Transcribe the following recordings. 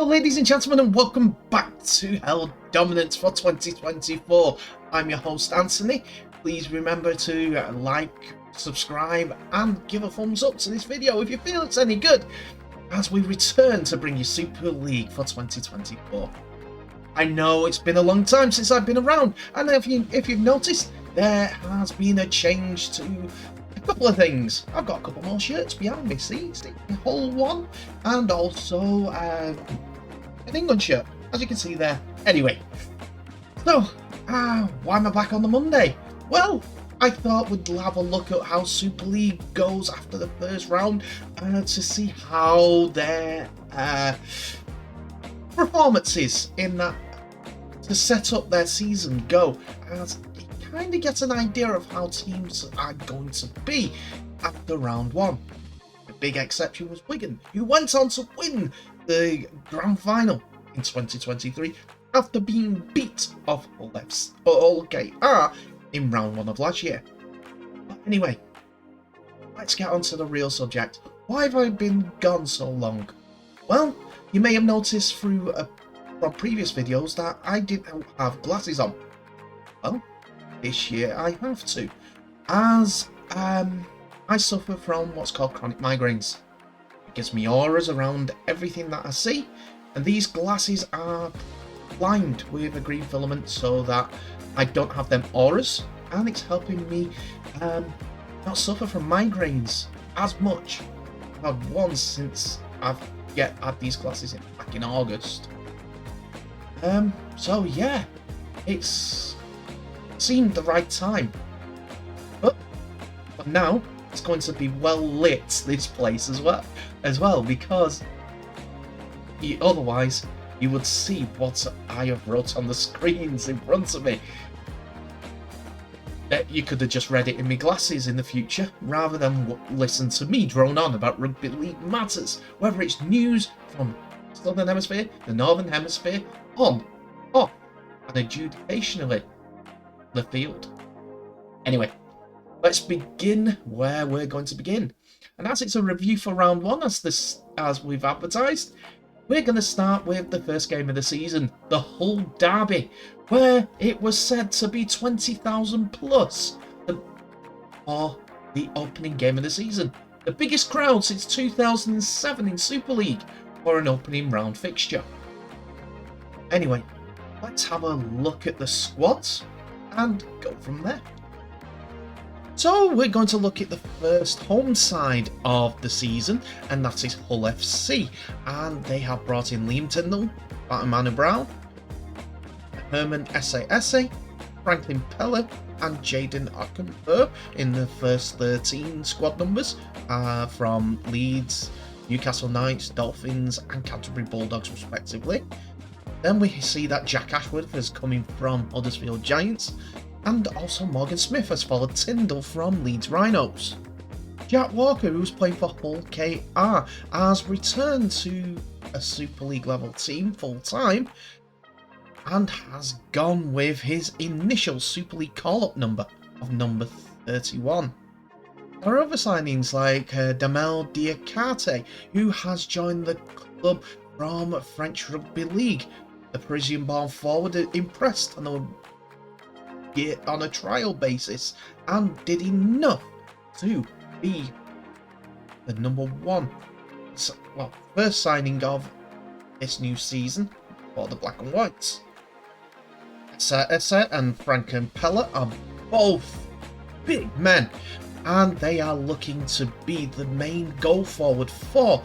Hello ladies and gentlemen, and welcome back to Hell Dominance for 2024. I'm your host Anthony. Please remember to like, subscribe and give a thumbs up to this video if you feel it's any good, as we return to bring you Super League for 2024. I know it's been a long time since I've been around, and if you've noticed, there has been a change to a couple of things. I've got a couple more shirts behind me, see the whole one, and also an England shirt, as you can see there. Anyway, so why am I back on the Monday? Well, I thought we'd have a look at how Super League goes after the first round to see how their performances in that to set up their season go, as it kind of gets an idea of how teams are going to be after round one. The big exception was Wigan, who went on to win the grand final in 2023 after being beat off Hull KR in round one of last year. But anyway, let's get on to the real subject. Why have I been gone so long? Well, you may have noticed from previous videos that I didn't have glasses on. Well, this year I have to, as I suffer from what's called chronic migraines. It gives me auras around everything that I see, and these glasses are lined with a green filament so that I don't have them auras, and it's helping me not suffer from migraines as much. I've had one since I've had these glasses back in August. So yeah, it's seemed the right time, but now it's going to be well lit, this place as well, because otherwise you would see what I have wrote on the screens in front of me. That you could have just read it in my glasses in the future, rather than listen to me drone on about rugby league matters, whether it's news from the Southern Hemisphere, the Northern Hemisphere, on, off, and adjudicationally the field. Anyway, let's begin where we're going to begin. And as it's a review for round one, as we've advertised, we're going to start with the first game of the season, the Hull Derby, where it was said to be 20,000 plus for the opening game of the season. The biggest crowd since 2007 in Super League for an opening round fixture. Anyway, let's have a look at the squads and go from there. So we're going to look at the first home side of the season, and that is Hull FC. And they have brought in Liam Tyndall, Manu Brown, Herman Esse, Franklin Peller, and Jaden Ockenberg in the first 13 squad numbers from Leeds, Newcastle Knights, Dolphins, and Canterbury Bulldogs respectively. Then we see that Jack Ashworth is coming from Huddersfield Giants, and also Morgan Smith has followed Tyndall from Leeds Rhinos. Jack Walker, who's playing for Hull KR, has returned to a Super League level team full time and has gone with his initial Super League call-up number of number 31. There are other signings like Damel Diakate, who has joined the club from French Rugby League. The Parisian-born forward impressed on a trial basis and did enough to be the number one, first signing of this new season for the Black and Whites. Esse and Franklin Peller are both big men, and they are looking to be the main goal forward for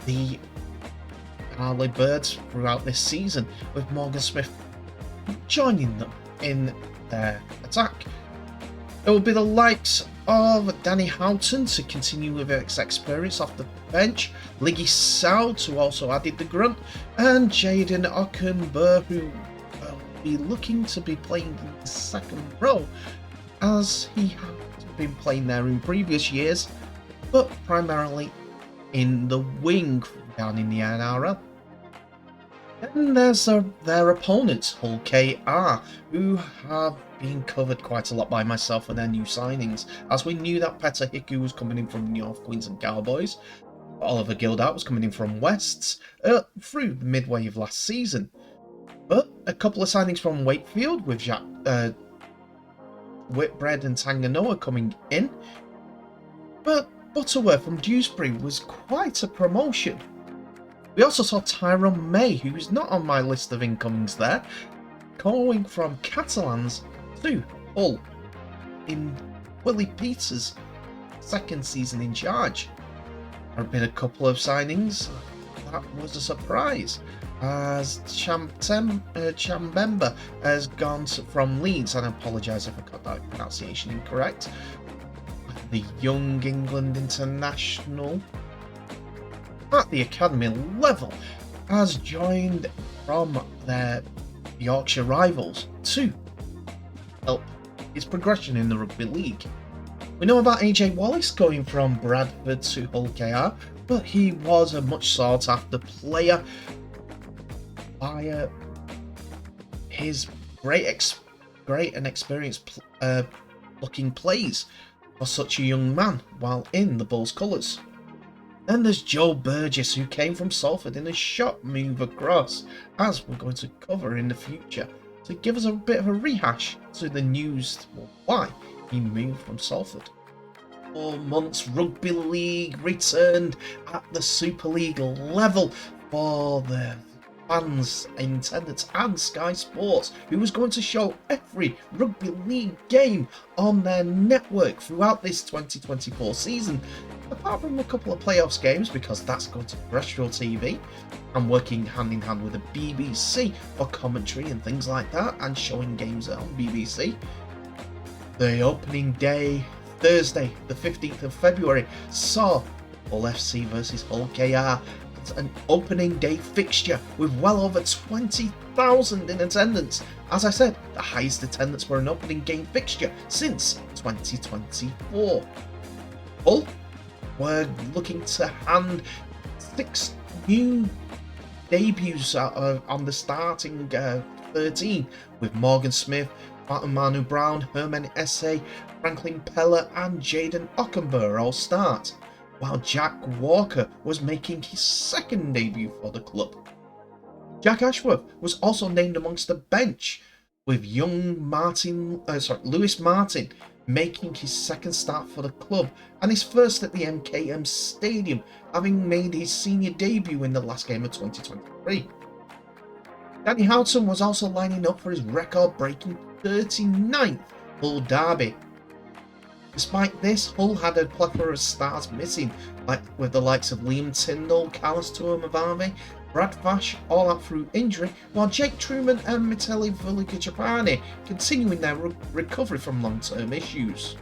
the Harley Birds throughout this season, with Morgan Smith joining them in their attack. It will be the likes of Danny Houghton to continue with his experience off the bench, Liggy Soud, who also added the grunt, and Jaden Ockenberg, who will be looking to be playing in the second row, as he has been playing there in previous years, but primarily in the wing down in the NRL. Then there's their opponents, Hull KR, who have been covered quite a lot by myself for their new signings, as we knew that Petter Hiku was coming in from the North Queensland Cowboys, Oliver Gildart was coming in from Wests through the midway of last season. But a couple of signings from Wakefield with Jack Whitbread and Tanganoa coming in. But Butterworth from Dewsbury was quite a promotion. We also saw Tyrone May, who's not on my list of incomings there, going from Catalans to Hull in Willie Peters' second season in charge. There have been a couple of signings. That was a surprise, as Chambemba has gone from Leeds, and I apologise if I got that pronunciation incorrect. The young England international at the academy level has joined from their Yorkshire rivals to help his progression in the rugby league. We know about AJ Wallace going from Bradford to Hull KR, but he was a much sought after player by his great and experienced looking plays for such a young man while in the Bulls colours. Then there's Joe Burgess, who came from Salford in a shot move across, as we're going to cover in the future, to give us a bit of a rehash to the news why he moved from Salford. 4 months rugby league returned at the Super League level for the fans in attendance and Sky Sports, who was going to show every rugby league game on their network throughout this 2024 season, apart from a couple of playoffs games, because that's going to terrestrial TV and working hand in hand with the BBC for commentary and things like that, and showing games on BBC. The opening day, Thursday the 15th of February, saw Hull FC versus Hull KR, an opening day fixture with well over 20,000 in attendance. As I said, the highest attendance for an opening game fixture since 2024. Hull were looking to hand 6 new debuts on the starting 13, with Morgan Smith, Manu Brown, Herman Esse, Franklin Peller and Jaden Ockenberg all start, while Jack Walker was making his second debut for the club. Jack Ashworth was also named amongst the bench, with young Lewis Martin making his second start for the club and his first at the MKM Stadium, having made his senior debut in the last game of 2023. Danny Houghton was also lining up for his record-breaking 39th Hull derby. Despite this, Hull had a plethora of stars missing, like with the likes of Liam Tyndall, Carlos Tuamavave, Brad Vash all out through injury, while Jake Truman and Miteli Vulikajapani continuing their recovery from long-term issues.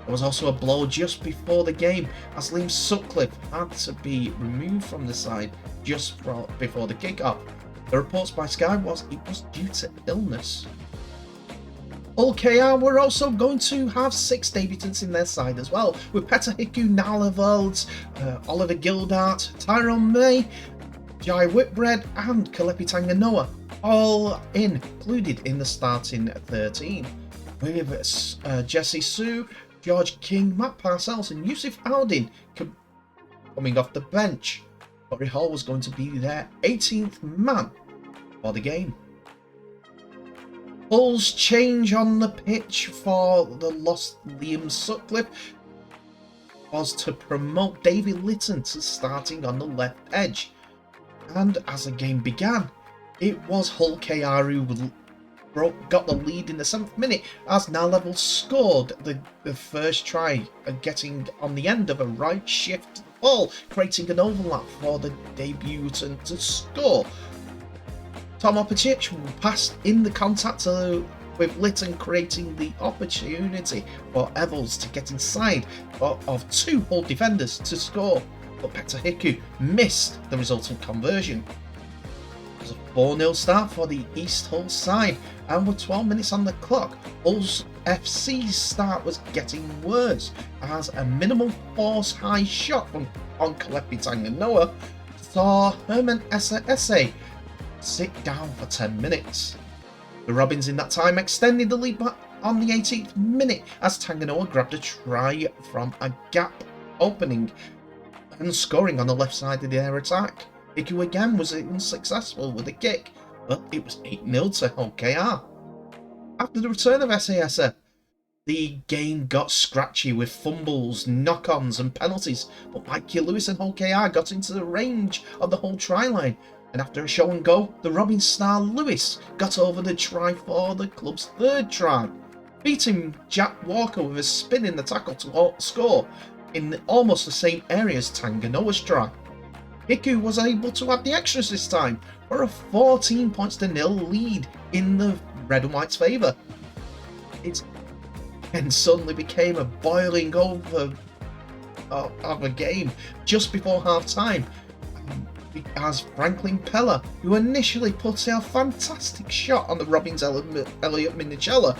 There was also a blow just before the game, as Liam Sutcliffe had to be removed from the side just before the kick-off. The reports by Sky was it was due to illness. Hull KR were also going to have 6 debutants in their side as well, with Petter Hiku, Nala Volds, Oliver Gildart, Tyrone May, Jai Whitbread and Kalepi Tanganoa, all included in the starting 13, with Jesse Sue, George King, Matt Parcells and Yusuf Aldin coming off the bench. Corey Hall was going to be their 18th man for the game. Hull's change on the pitch for the lost Liam Sutcliffe was to promote David Litton to starting on the left edge. And as the game began, it was Hull KR who got the lead in the 7th minute, as Nalevel scored the first try, getting on the end of a right shift ball, creating an overlap for the debutant to score. Tom Opicic passed in the contact with Litton, creating the opportunity for Evels to get inside of 2 Hull defenders to score, but Petter Hiku missed the resultant conversion. It was a 4-0 start for the East Hull side, and with 12 minutes on the clock, Hull's FC's start was getting worse, as a minimal force high shot on Kalepi Tanganoa saw Herman Esse sit down for 10 minutes. The Robins in that time extended the lead back on the 18th minute, as Tanganoa grabbed a try from a gap opening and scoring on the left side of their attack. Hiku again was unsuccessful with a kick, but it was 8-0 to Hull KR. After the return of SASF, the game got scratchy with fumbles, knock-ons and penalties, but Mikey Lewis and Hull KR got into the range of the Hull try line, and after a show and go, the Robin star Lewis got over the try for the club's third try, beating Jack Walker with a spin in the tackle to score in almost the same area as Tanganoa's try. Hiku was able to add the extras this time for a 14-0 lead in the Red and White's favour. It then suddenly became a boiling over of a game just before half time, as Franklin Pella, who initially put a fantastic shot on the Robins Elliot Minicella,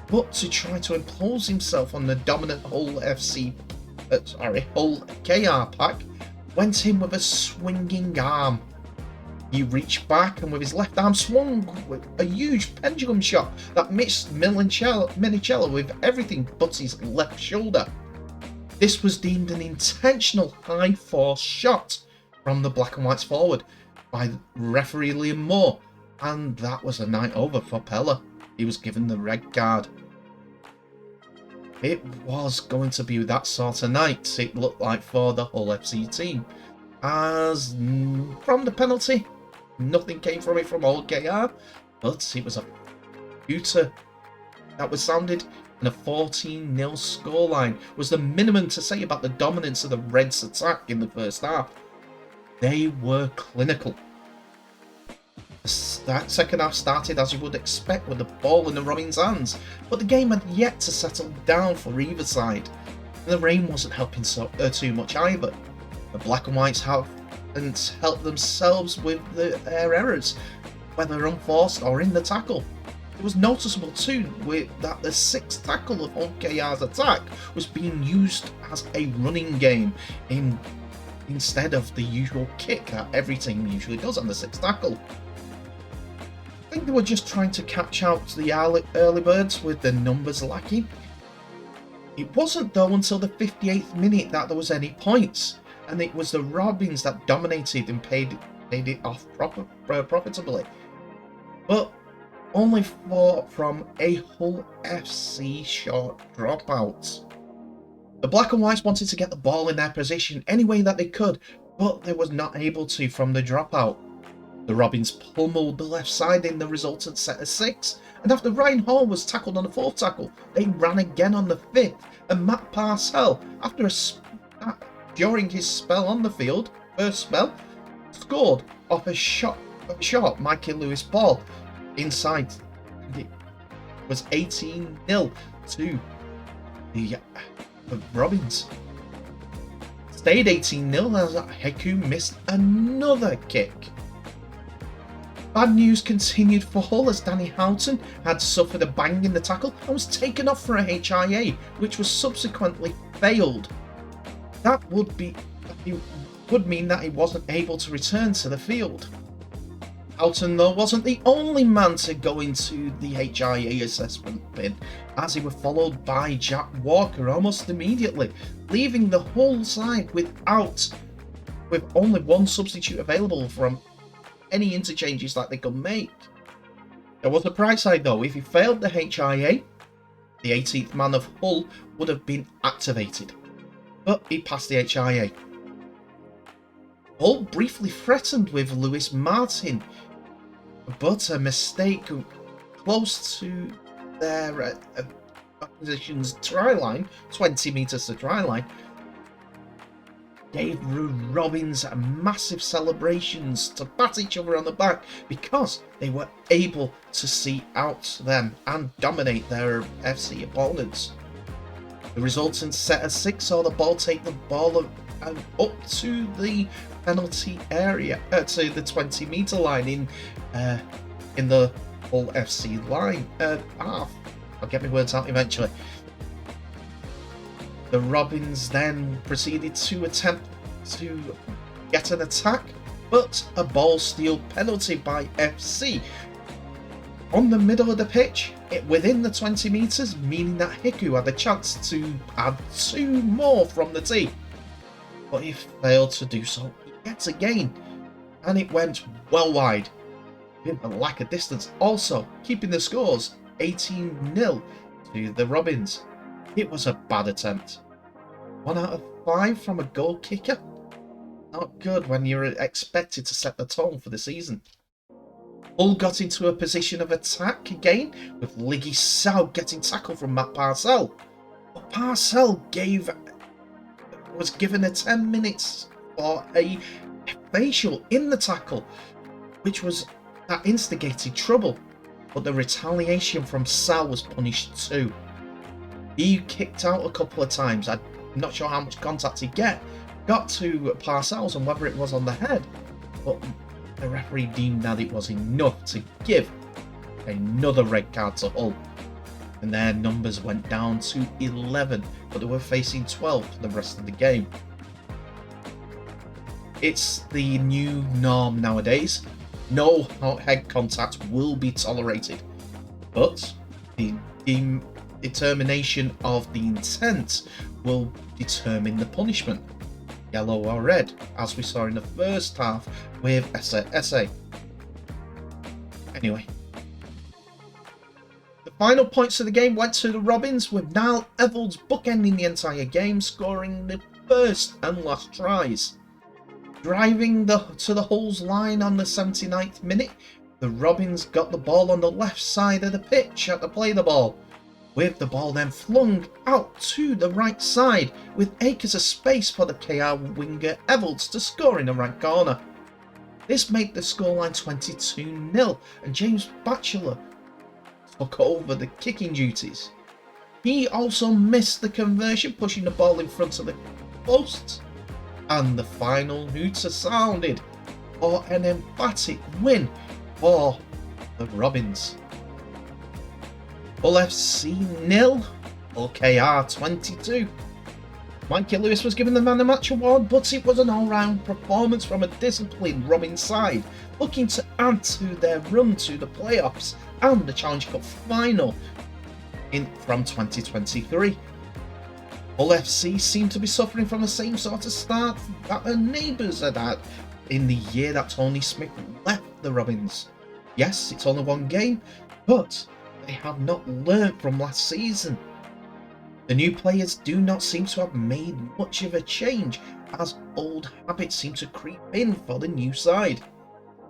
but to try to impose himself on the dominant Hull KR pack, went in with a swinging arm. He reached back and with his left arm swung with a huge pendulum shot that missed Minicella with everything but his left shoulder. This was deemed an intentional high force shot from the Black and Whites forward by referee Liam Moore, and that was a night over for Pella. He was given the red card. It was going to be that sort of night, it looked like, for the Hull FC team, as from the penalty, nothing came from it from Hull KR, but it was a shooter that was sounded, and a 14-0 scoreline was the minimum to say about the dominance of the Reds' attack in the first half. They were clinical. That second half started as you would expect with the ball in the Robins' hands, but the game had yet to settle down for either side, and the rain wasn't helping too much either. The Black and Whites haven't helped themselves with their errors, whether unforced or in the tackle. It was noticeable too that the sixth tackle of Hull KR's attack was being used as a running game instead of the usual kick that every team usually does on the sixth tackle. I think they were just trying to catch out the early birds with the numbers lacking. It wasn't though until the 58th minute that there was any points, and it was the Robins that dominated and paid it off profitably. But only from a Hull FC short dropout. The Black and Whites wanted to get the ball in their position any way that they could, but they was not able to from the dropout. The Robins pummeled the left side in the resultant set of 6, and after Ryan Hall was tackled on the 4th tackle, they ran again on the 5th, and Matt Parcell, during his spell on the field, first spell, scored off a short Mikey Lewis ball inside. It was 18-0 to the Robins. Stayed 18-0 as Hiku missed another kick. Bad news continued for Hull as Danny Houghton had suffered a bang in the tackle and was taken off for a HIA, which was subsequently failed. That would mean that he wasn't able to return to the field. Houghton, though, wasn't the only man to go into the HIA assessment bin, as he was followed by Jack Walker almost immediately, leaving the whole side with only one substitute available from any interchanges that they could make. There was a bright side though. If he failed the HIA, the 18th man of Hull would have been activated, but he passed the HIA. Hull briefly threatened with Lewis Martin, but a mistake close to their opposition's try line, 20 metres to try line, gave Robins massive celebrations to pat each other on the back because they were able to see out them and dominate their FC opponents. The resultant set of 6 saw the ball take the ball up to the penalty area, to the 20-metre line in the Hull FC line half. I'll get my words out eventually. The Robins then proceeded to attempt to get an attack, but a ball steal penalty by FC on the middle of the pitch, within the 20 metres, meaning that Hiku had a chance to add 2 more from the tee. but he failed to do so yet again, and it went well wide with a lack of distance, also keeping the scores 18-0 to the Robins. It was a bad attempt. 1 out of 5 from a goal kicker? Not good when you're expected to set the tone for the season. Hull got into a position of attack again, with Liggy Sow getting tackled from Matt Parcell. But Parcell was given a 10 minutes for a facial in the tackle, that instigated trouble. But the retaliation from Sal was punished too. He kicked out a couple of times. I'm not sure how much contact he got to Parcells and whether it was on the head, but the referee deemed that it was enough to give another red card to Hull, and their numbers went down to 11, but they were facing 12 for the rest of the game. It's the new norm nowadays. No head contact will be tolerated, but the determination of the intent will determine the punishment, yellow or red, as we saw in the first half with SA. Anyway, the final points of the game went to the Robins, with Niall Evalds bookending the entire game, scoring the first and last tries. Driving to the Hull's line on the 79th minute, the Robins got the ball on the left side of the pitch to play the ball, with the ball then flung out to the right side, with acres of space for the KR winger Evalds to score in the right corner. This made the scoreline 22-0, and James Batchelor took over the kicking duties. He also missed the conversion, pushing the ball in front of the posts, and the final hooter sounded for an emphatic win for the Robins. Hull FC 0, Hull KR 22. Mikey Lewis was given the Man of the Match award, but it was an all-round performance from a disciplined Robins side, looking to add to their run to the playoffs and the Challenge Cup final from 2023. Hull FC seemed to be suffering from the same sort of start that their neighbours had had in the year that Tony Smith left the Robins. Yes, it's only one game, but they have not learnt from last season. The new players do not seem to have made much of a change, as old habits seem to creep in for the new side.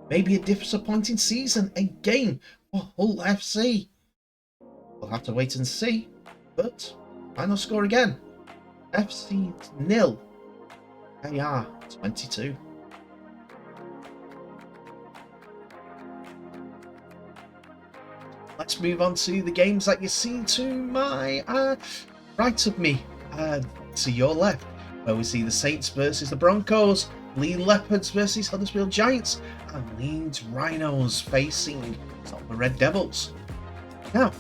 Maybe a disappointing season again for Hull FC. We'll have to wait and see, but final score again. FC 0, KR 22. Let's move on to the games that you see to my right of me, to your left, where we see the Saints versus the Broncos, Leeds Leopards versus Huddersfield Giants, and Leeds Rhinos facing the Red Devils. Now,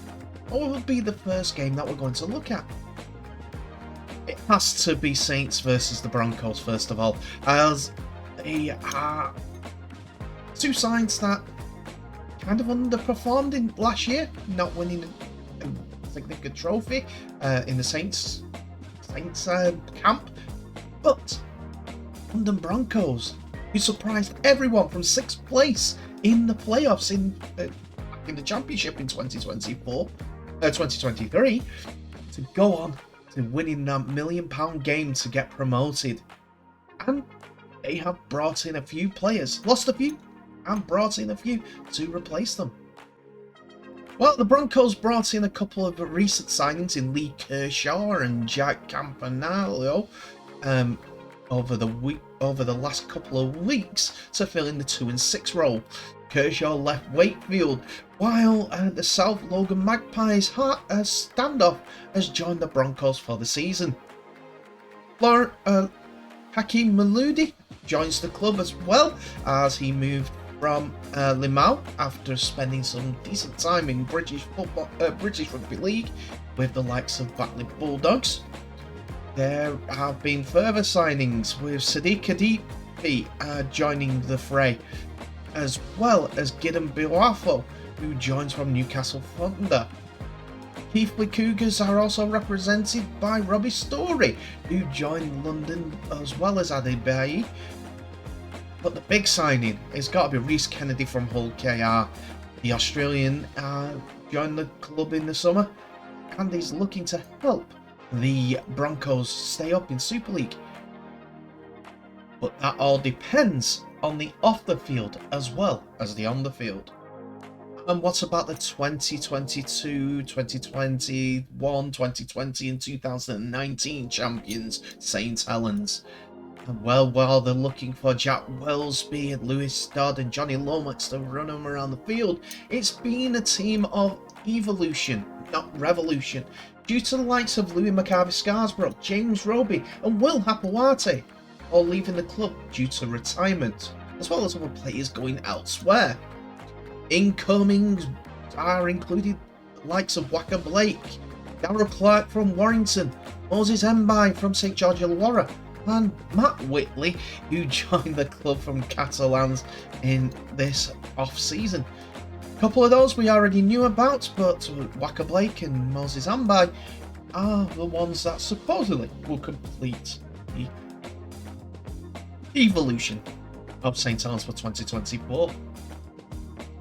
what will be the first game that we're going to look at? It has to be Saints versus the Broncos first of all, as they are two sides that kind of underperformed in last year, not winning a significant trophy in the Saints camp. But London Broncos, who surprised everyone from 6th place in the playoffs in the Championship in 2023, to go on to winning that £1 million game to get promoted. And they have brought in a few players, lost a few, and brought in a few to replace them. Well, the Broncos brought in a couple of recent signings in Lee Kershaw and Jack Campanello over the last couple of weeks to fill in the 2 and 6 role. Kershaw left Wakefield, while the South Logan Magpies standoff has joined the Broncos for the season. Hakeem Maludi joins the club as well, as he moved from Limau after spending some decent time in British Rugby League with the likes of Batley Bulldogs. There have been further signings, with Sadiq Kadifi joining the fray, as well as Gideon Biwafo, who joins from Newcastle Thunder. Keighley Cougars are also represented by Robbie Story, who joined London as well as Adebayi. But the big signing has got to be Reece Kennedy from Hull KR. The Australian joined the club in the summer, and he's looking to help the Broncos stay up in Super League. But that all depends on the off the field as well as the on the field. And what about the 2022, 2021, 2020 and 2019 champions, St Helens? And well, while they're looking for Jack Wellesby and Lewis Dodd and Johnny Lomax to run them around the field, it's been a team of evolution, not revolution, due to the likes of Louis McCarthy-Scarborough, James Roby and Will Hapawate, all leaving the club due to retirement, as well as other players going elsewhere. Incomings are included the likes of Waka Blake, Darrell Clark from Warrington, Moses Mbai from St George Illawarra, and Matt Whitley, who joined the club from Catalans in this off-season. A couple of those we already knew about, but Waka Blake and Moses Mbai are the ones that supposedly will complete the evolution of St Helens for 2024.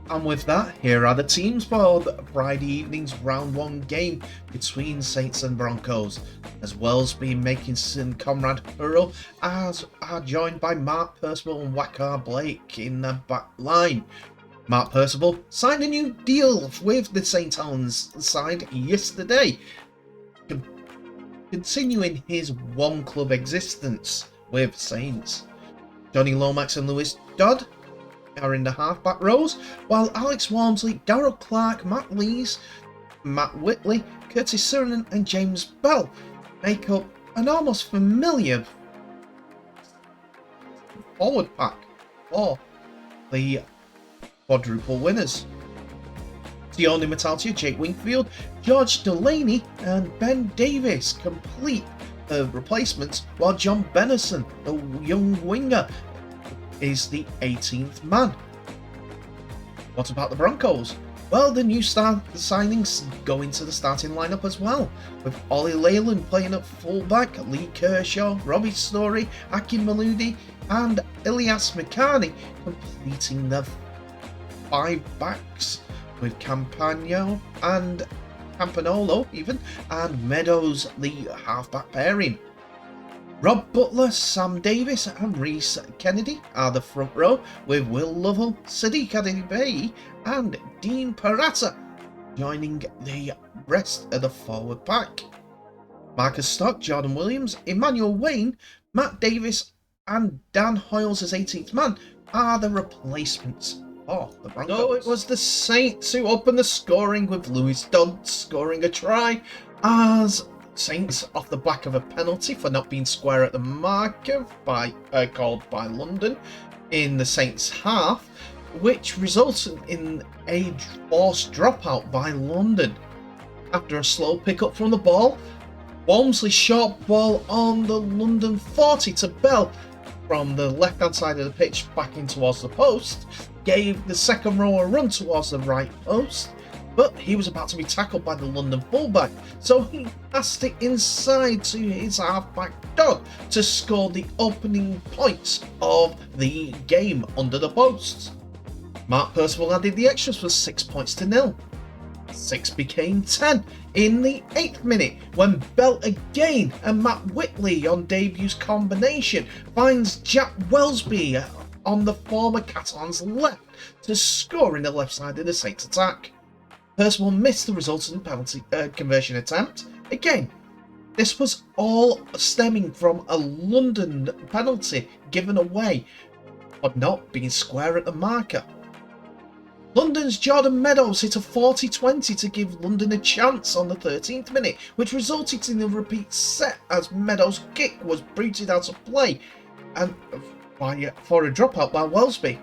And with that, here are the teams for the Friday evening's round 1 game between Saints and Broncos, as Wellesby, Makinson, Conrad Hurrell as are joined by Mark Percival and Waka Blake in the back line. Mark Percival signed a new deal with the St Helens side yesterday, continuing his one club existence with Saints. Johnny Lomax and Lewis Dodd are in the half-back rows, while Alex Walmsley, Darrell Clark, Matt Lees, Matt Whitley, Curtis Surin and James Bell make up an almost familiar forward pack for the quadruple winners. Sione Matatia, Jake Wingfield, George Delaney and Ben Davis complete the replacements, while John Bennison, the young winger, is the 18th man. What about the Broncos? Well, the new signings go into the starting lineup as well, with Ollie Leyland playing at fullback, Lee Kershaw, Robbie Story, Akim Maludi and Ilias Mikani completing the 5 backs, with Campanolo even, and Meadows the half-back pairing. Rob Butler, Sam Davis and Reece Kennedy are the front row, with Will Lovell, Sadiq Adebayi and Dean Parata joining the rest of the forward pack. Marcus Stock, Jordan Williams, Emmanuel Wayne, Matt Davis and Dan Hoyles as 18th man are the replacements for the Broncos. So it was the Saints who opened the scoring, with Lewis Dodd scoring a try as Saints off the back of a penalty for not being square at the marker called by London in the Saints half, which resulted in a forced dropout by London. After a slow pick-up from the ball, Walmsley's short ball on the London 40 to Bell from the left-hand side of the pitch back in towards the post gave the second row a run towards the right post, but he was about to be tackled by the London fullback, so he passed it inside to his halfback Dodd to score the opening points of the game under the posts. Mark Percival added the extras for 6 points to 0. 6 became 10 in the 8th minute when Bell again and Matt Whitley on debut's combination finds Jack Wellesby on the former Catalan's left to score in the left side of the Saints attack. Percival missed the resultant penalty conversion attempt. Again, this was all stemming from a London penalty given away for not being square at the marker. London's Jordan Meadows hit a 40-20 to give London a chance on the 13th minute, which resulted in a repeat set as Meadows' kick was booted out of play and for a dropout by Wellesby.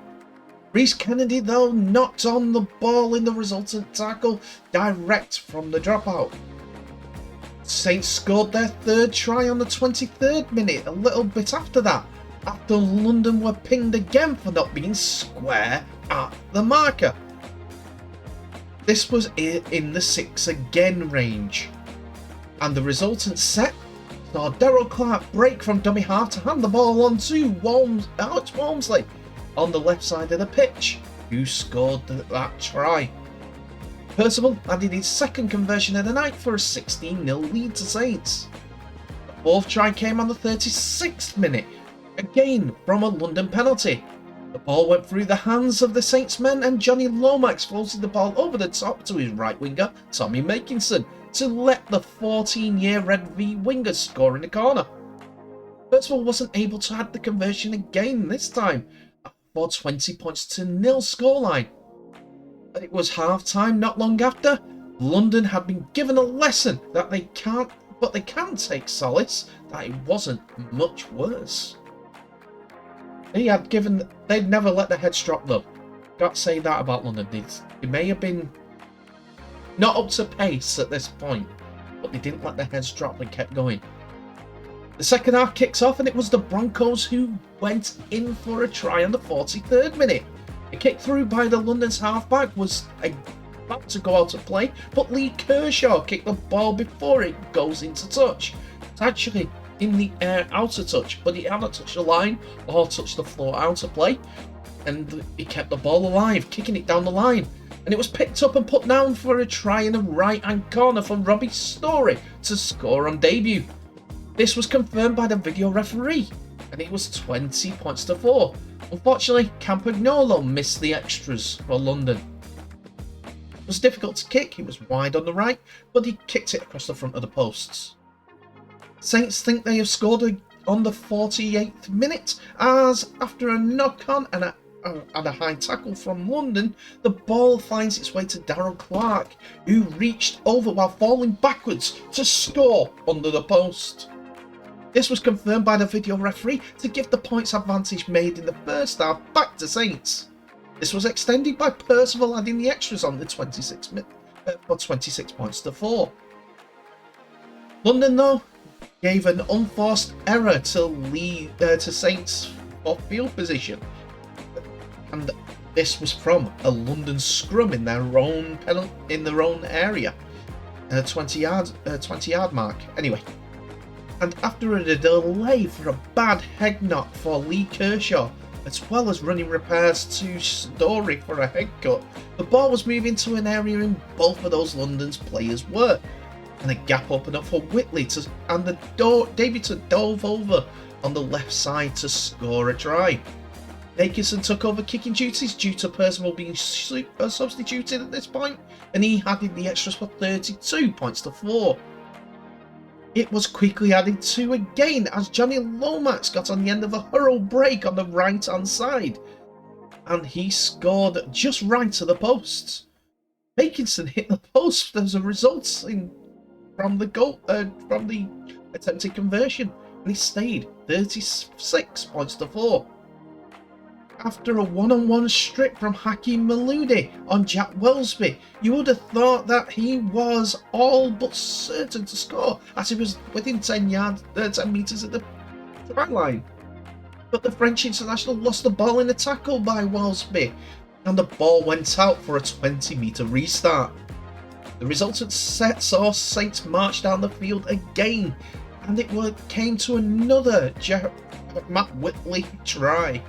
Reece Kennedy, though, knocked on the ball in the resultant tackle direct from the dropout. Saints scored their third try on the 23rd minute, a little bit after that, after London were pinged again for not being square at the marker. This was in the 6 again range, and the resultant set saw Daryl Clark break from dummy half to hand the ball on to Alex Walmsley on the left side of the pitch, who scored that try. Percival added his second conversion of the night for a 16-0 lead to Saints. The fourth try came on the 36th minute, again from a London penalty. The ball went through the hands of the Saints men and Johnny Lomax floated the ball over the top to his right winger, Tommy Makinson, to let the 14-year Red V winger score in the corner. Percival wasn't able to add the conversion again this time, for 20 points to 0 scoreline. But it was half-time not long after. London had been given a lesson that they can take solace that it wasn't much worse. They'd never let their heads drop though. Got to say that about London. They may have been not up to pace at this point, but they didn't let their heads drop and kept going. The second half kicks off and it was the Broncos who went in for a try on the 43rd minute. A kick through by the London's halfback was about to go out of play, but Lee Kershaw kicked the ball before it goes into touch. It's actually in the air out of touch, but he hadn't touched the line or touched the floor out of play, and he kept the ball alive, kicking it down the line. And it was picked up and put down for a try in the right-hand corner for Robbie Story to score on debut. This was confirmed by the video referee, and it was 20 points to 4. Unfortunately, Campagnolo missed the extras for London. It was difficult to kick, he was wide on the right, but he kicked it across the front of the posts. Saints think they have scored on the 48th minute, as after a knock-on and a high tackle from London, the ball finds its way to Daryl Clark, who reached over while falling backwards to score under the post. This was confirmed by the video referee to give the points advantage made in the first half back to Saints. This was extended by Percival adding the extras on the 26 for 26 points to 4. London, though, gave an unforced error to Saints for field position, and this was from a London scrum in their own area, 20 yard mark. Anyway. And after a delay for a bad head knock for Lee Kershaw, as well as running repairs to Story for a head cut, the ball was moving to an area in both of those London's players were, and a gap opened up for Whitley and the debutant dove over on the left side to score a try. Makinson took over kicking duties due to Percival being substituted at this point, and he added the extras for 32 points to 4. It was quickly added to again as Johnny Lomax got on the end of a hurl break on the right-hand side, and he scored just right to the posts. Makinson hit the post as a result from the attempted conversion, and he stayed 36 points to 4. After a one-on-one strip from Hakeem Maloudy on Jack Wellsby, you would have thought that he was all but certain to score, as he was within 10 metres of the try line. But the French international lost the ball in a tackle by Wellsby, and the ball went out for a 20-metre restart. The resultant set saw Saints march down the field again, and it came to another Matt Whitley try.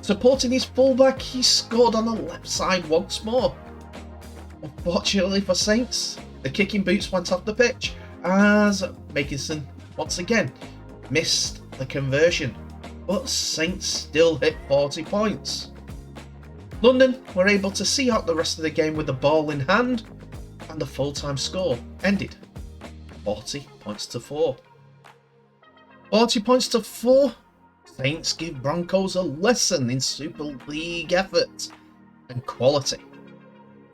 Supporting his fullback, he scored on the left side once more. Unfortunately for Saints, the kicking boots went off the pitch as Makinson once again missed the conversion, but Saints still hit 40 points. London were able to see out the rest of the game with the ball in hand, and the full-time score ended 40 points to 4. 40 points to 4. Saints give Broncos a lesson in Super League effort and quality.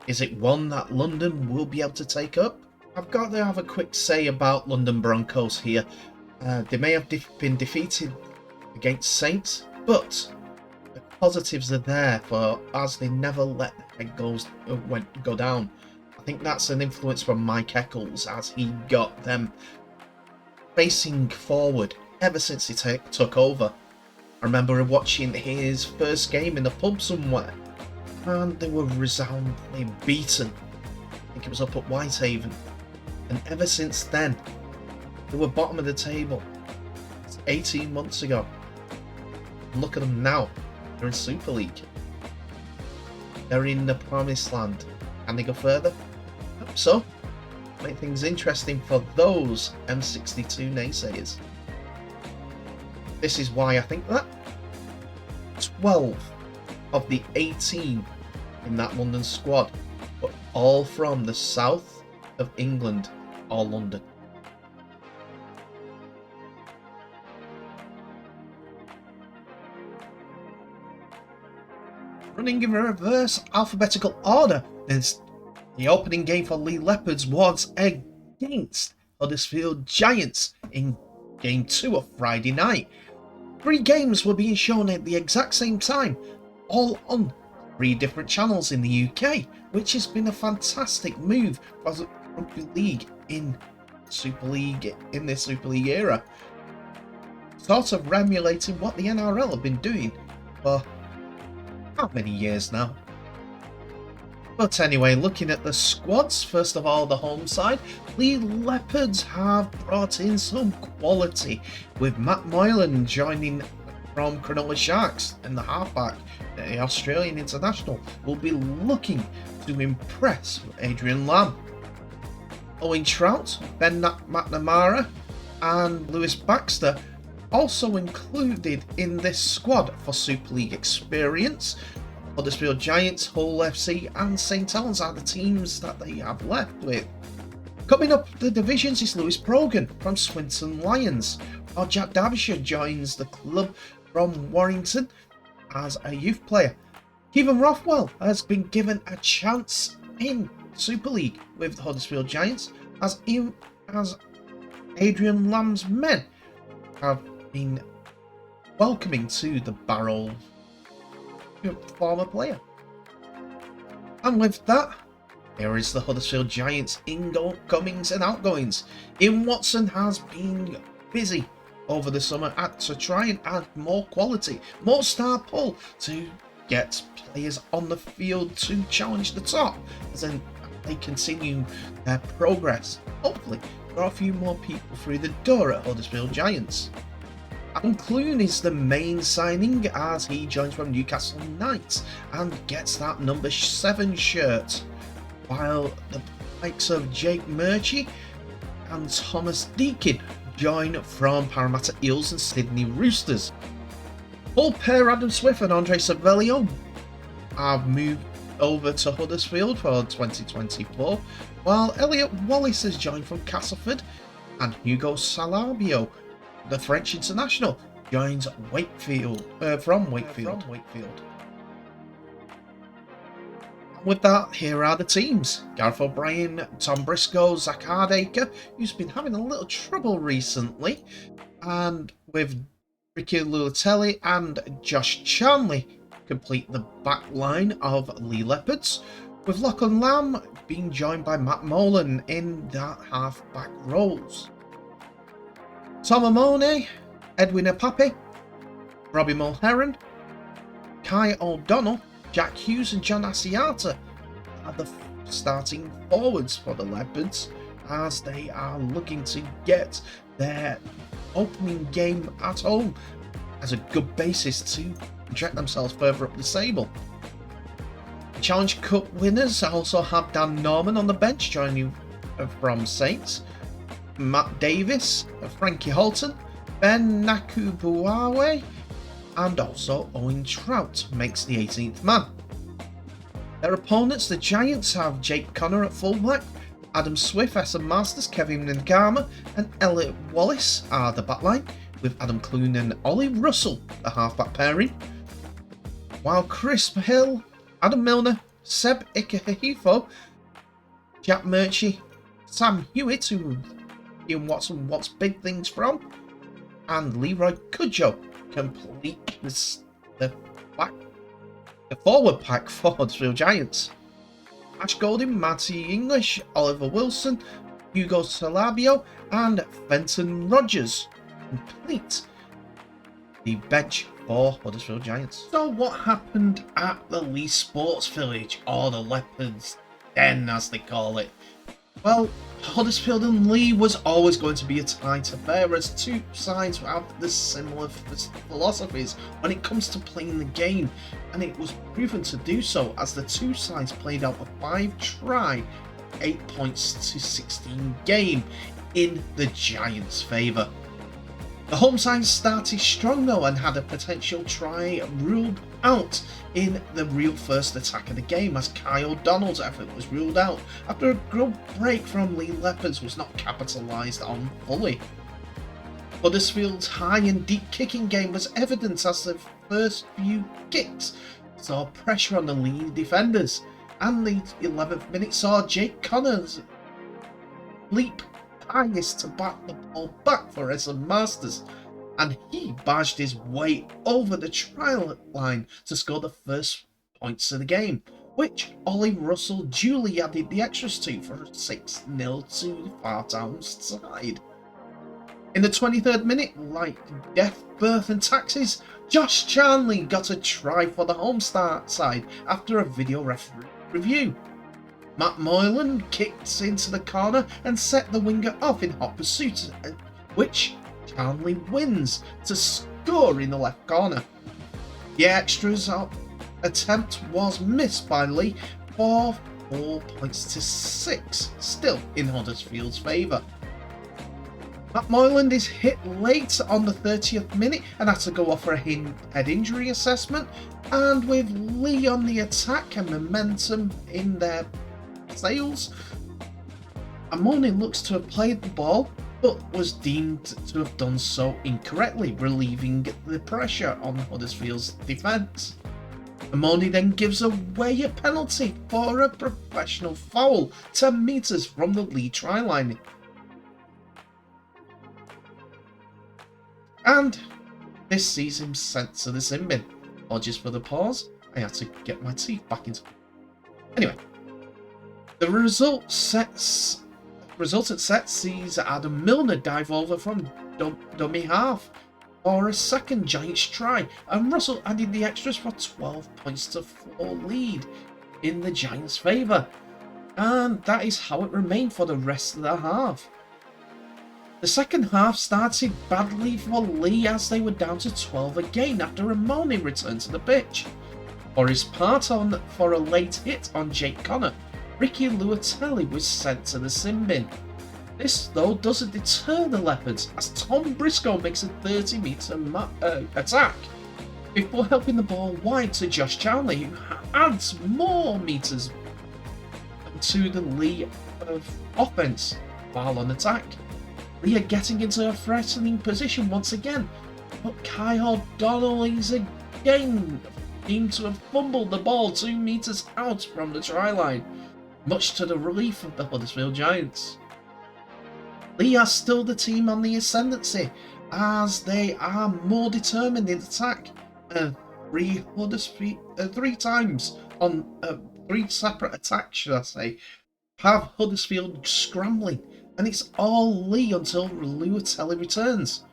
Is it one that London will be able to take up? I've got to have a quick say about London Broncos here. They may have been defeated against Saints, but the positives are there as they never let the head go down. I think that's an influence from Mike Eccles as he got them facing forward ever since he took over. I remember watching his first game in the pub somewhere, and they were resoundingly beaten think it was up at Whitehaven. And ever since then, they were bottom of the table. It's 18 months ago. And look at them now. They're in Super League. They're in the promised land. Can they go further? Hope so. Make things interesting for those M62 naysayers. This is why I think that 12 of the 18 in that London squad were all from the south of England or London. Running in reverse alphabetical order, there's the opening game for Lee Leopards was against Huddersfield Giants in Game 2 of Friday night. 3 games were being shown at the exact same time, all on 3 different channels in the UK, which has been a fantastic move for the Rugby League in Super League in this Super League era. Sort of emulating what the NRL have been doing for how many years now? But anyway, looking at the squads, first of all, the home side, Lee Leopards have brought in some quality, with Matt Moylan joining from Cronulla Sharks, and the halfback, the Australian international, will be looking to impress Adrian Lamb. Owen Trout, Ben McNamara, and Lewis Baxter also included in this squad for Super League experience. Huddersfield Giants, Hull FC and St Helens are the teams that they have left with. Coming up the divisions is Lewis Brogan from Swinton Lions, while Jack Derbyshire joins the club from Warrington as a youth player. Kevin Rothwell has been given a chance in Super League with the Huddersfield Giants as Adrian Lamb's men have been welcoming to the Barrow former player. And with that, here is the Huddersfield Giants incomings and outgoings. Ian Watson has been busy over the summer to try and add more quality, more star pull to get players on the field to challenge the top as they continue their progress. Hopefully, there are a few more people through the door at Huddersfield Giants. Adam Clune is the main signing as he joins from Newcastle Knights and gets that number 7 shirt, while the likes of Jake Murchie and Thomas Deakin join from Parramatta Eels and Sydney Roosters. Hull pair Adam Swift and Andre Savelio have moved over to Huddersfield for 2024, while Elliot Wallace has joined from Castleford and Hugo Salabio, the French international, joins Wakefield from Wakefield. With that, here are the teams. Gareth O'Brien, Tom Briscoe, Zach Hardacre, who's been having a little trouble recently, and with Ricky Lulatelli and Josh Charnley complete the back line of Lee Leopards, with Lachlan Lamb being joined by Matt Molan in that half-back roles. Tom Amone, Edwin Apape, Robbie Mulheron, Kai O'Donnell, Jack Hughes and John Asiata are the starting forwards for the Leopards as they are looking to get their opening game at home as a good basis to project themselves further up the table. The Challenge Cup winners also have Dan Norman on the bench joining from Saints, Matt Davis, Frankie Holton, Ben Nakubuawe, and also Owen Trout makes the 18th man. Their opponents, the Giants, have Jake Connor at fullback, Adam Swift, Essen Masters, Kevin Ngama, and Elliot Wallace are the backline, with Adam Clune and Ollie Russell the halfback pairing, while Chris Hill, Adam Milner, Seb Ikehefo, Jack Murchie, Sam Hewitt, who Ian Watson wants big things from, and Leroy Cudjoe complete the forward pack for Huddersfield Giants. Ash Golding, Matty English, Oliver Wilson, Hugo Salabio, and Fenton Rogers complete the bench for Huddersfield Giants. So what happened at the Leigh Sports Village, or the Leopards den, as they call it. Well, Huddersfield and Lee was always going to be a tight affair, as two sides have the similar philosophies when it comes to playing the game, and it was proven to do so as the two sides played out a 5-try, 8 points to 16 game in the Giants' favour. The home side started strong though and had a potential try ruled out in the real first attack of the game, as Kai O'Donnell's effort was ruled out after a good break from Lee Leopards was not capitalised on fully. Huddersfield's high and deep kicking game was evident as the first few kicks saw pressure on the Lee defenders, and the 11th minute saw Jake Connors leap highest to bat the ball back for Essen Masters, and he barged his way over the try line to score the first points of the game, which Ollie Russell duly added the extras to for a 6-0 to Fartown's side. In the 23rd minute, like death, birth and taxes, Josh Charnley got a try for the home side after a video referee review. Matt Moylan kicked into the corner and set the winger off in hot pursuit, which Charnley wins to score in the left corner. The extras attempt was missed by Lee for 4 points to 6, still in Huddersfield's favour. Matt Moylan is hit late on the 30th minute and had to go off for a head injury assessment, and with Lee on the attack and momentum in their sails, Amoni looks to have played the ball but was deemed to have done so incorrectly, relieving the pressure on Huddersfield's defence. Amoni then gives away a penalty for a professional foul 10 metres from the Lee try line. And this sees him sent to the sin bin. Apologies for the pause, I had to get my teeth back into. Anyway, the resultant set sees Adam Milner dive over from dummy half for a second Giants try, and Russell added the extras for 12 points to 4 lead in the Giants' favour, and that is how it remained for the rest of the half. The second half started badly for Lee as they were down to 12 again after Amoni returned to the pitch. For his part, for a late hit on Jake Connor, Ricky Luatelli was sent to the sin bin. This though doesn't deter the Leopards, as Tom Briscoe makes a 30-metre attack before helping the ball wide to Josh Charnley, who adds more metres to the Lee offence while on attack. Lee are getting into a threatening position once again, but Kai O'Donnell is again deemed to have fumbled the ball 2 metres out from the try line, much to the relief of the Huddersfield Giants. Lee are still the team on the ascendancy, as they are more determined in attack. 3 times on 3 separate attacks, should I say, have Huddersfield scrambling, and it's all Lee until Luatelli returns.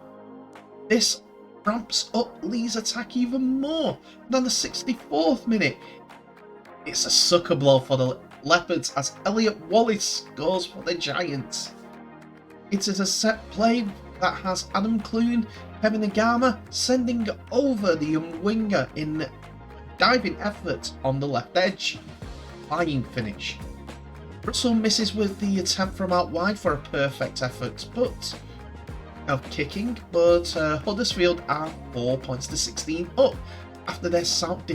This ramps up Lee's attack even more, and on the 64th minute, it's a sucker blow for the Leopards as Elliot Wallace scores for the Giants. It is a set play that has Adam Clune, Kevin Agama sending over the young winger in diving effort on the left edge. Flying finish. Russell misses with the attempt from out wide for a perfect effort of kicking, but Huddersfield are 4 points to 16 up after their stout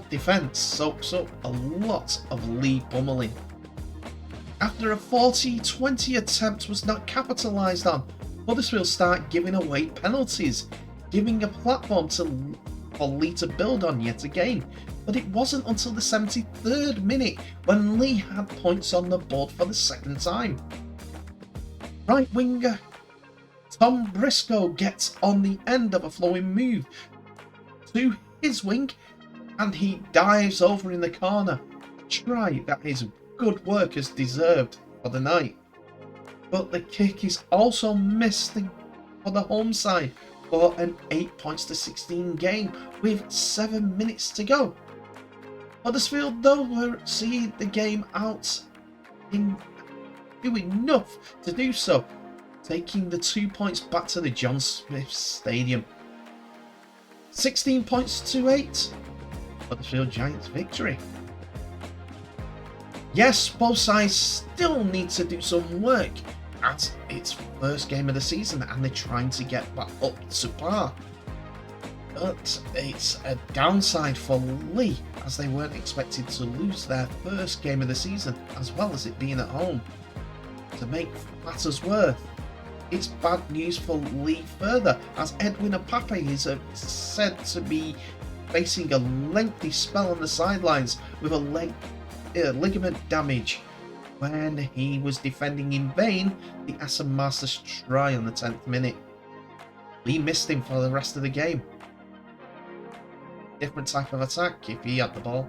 defence soaks up a lot of Lee pummeling. After a 40-20 attempt was not capitalised on, Huddersfield start giving away penalties, giving a platform for Lee to build on yet again. But it wasn't until the 73rd minute when Lee had points on the board for the second time. Right winger Tom Briscoe gets on the end of a flowing move to his wing, and he dives over in the corner. A try that his good work has deserved for the night. But the kick is also missed for the home side for an 8 points to 16 game with 7 minutes to go. Huddersfield, though, will see the game out in do enough to do so, taking the 2 points back to the John Smith Stadium. 16 points to 8. Huddersfield Giants victory. Yes, both sides still need to do some work as it's first game of the season and they're trying to get back up to par. But it's a downside for Lee as they weren't expected to lose their first game of the season as well as it being at home. To make matters worse, it's bad news for Lee further as Edwin Apape is said to be facing a lengthy spell on the sidelines with a ligament damage when he was defending in vain the Aston Masters try on the 10th minute. Lee missed him for the rest of the game. Different type of attack if he had the ball.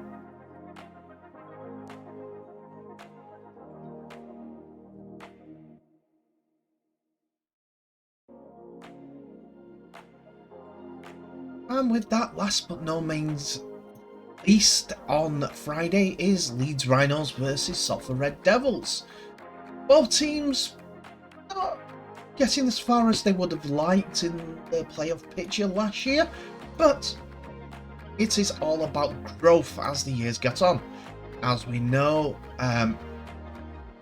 And with that, last but no means least, on Friday is Leeds Rhinos versus Salford Red Devils. Both teams not getting as far as they would have liked in the playoff picture last year, but it is all about growth as the years get on. As we know,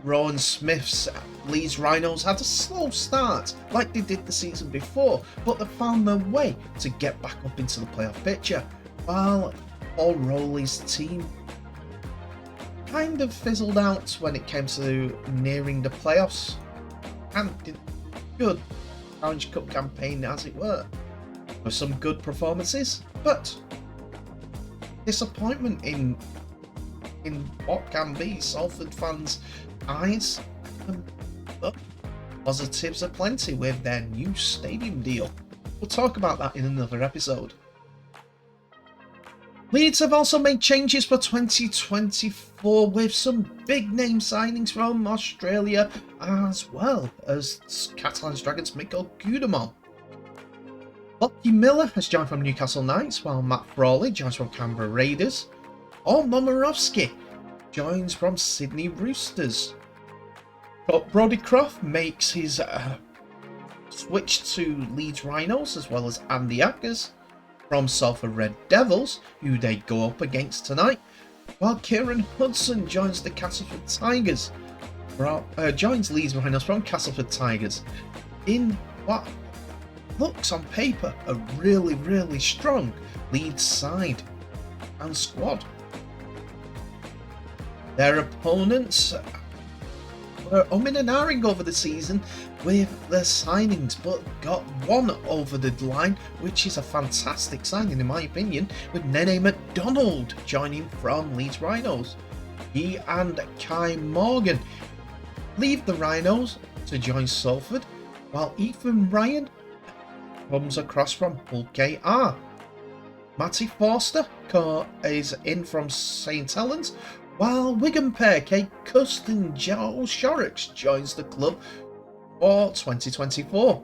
Rowan Smith's Leeds Rhinos had a slow start like they did the season before, but they found their way to get back up into the playoff picture, while Paul Rowley's team kind of fizzled out when it came to nearing the playoffs and did good Challenge Cup campaign as it were, with some good performances, but disappointment in what can be Salford fans' eyes. But positives are plenty with their new stadium deal. We'll talk about that in another episode. Leeds have also made changes for 2024 with some big name signings from Australia as well as Catalan's Dragons Mikkel Gudemon. Lockie Miller has joined from Newcastle Knights, while Matt Frawley joins from Canberra Raiders. Or Momirovski joins from Sydney Roosters. But Brodie Croft makes his switch to Leeds Rhinos, as well as Andy Ackers from Salford Red Devils, who they go up against tonight, while Kieran Hudson joins the Castleford Tigers. Joins Leeds Rhinos from Castleford Tigers in what looks on paper a really strong Leeds side and squad. Their opponents were umming and ahhing over the season with their signings, but got one over the line, which is a fantastic signing in my opinion, with Nene McDonald joining from Leeds Rhinos. He and Kai Morgan leave the Rhinos to join Salford, while Ethan Ryan comes across from Hull KR. Matty Forster is in from St Helens, while Wigan pair Kate Cust and Joel Shorrocks joins the club for 2024.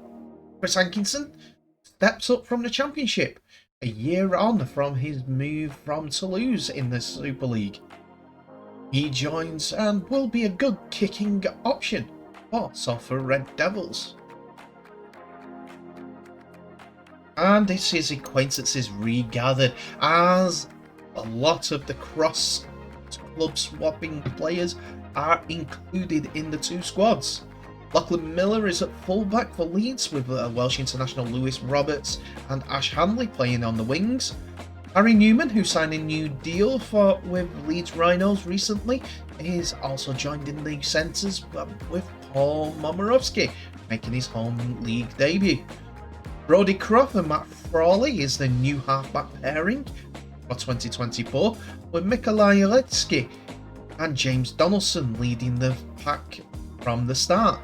Chris Hankinson steps up from the Championship a year on from his move from Toulouse in the Super League. He joins and will be a good kicking option for Salford Red Devils. And this is acquaintances regathered as a lot of the cross club swapping players are included in the two squads. Lachlan Miller is at fullback for Leeds with Welsh international Lewis Roberts and Ash Hanley playing on the wings. Harry Newman, who signed a new deal with Leeds Rhinos recently, is also joined in the centres with Paul Momirovski making his home league debut. Brodie Croft and Matt Frawley is the new halfback pairing for 2024, with Mikolaj Oletsky and James Donaldson leading the pack from the start.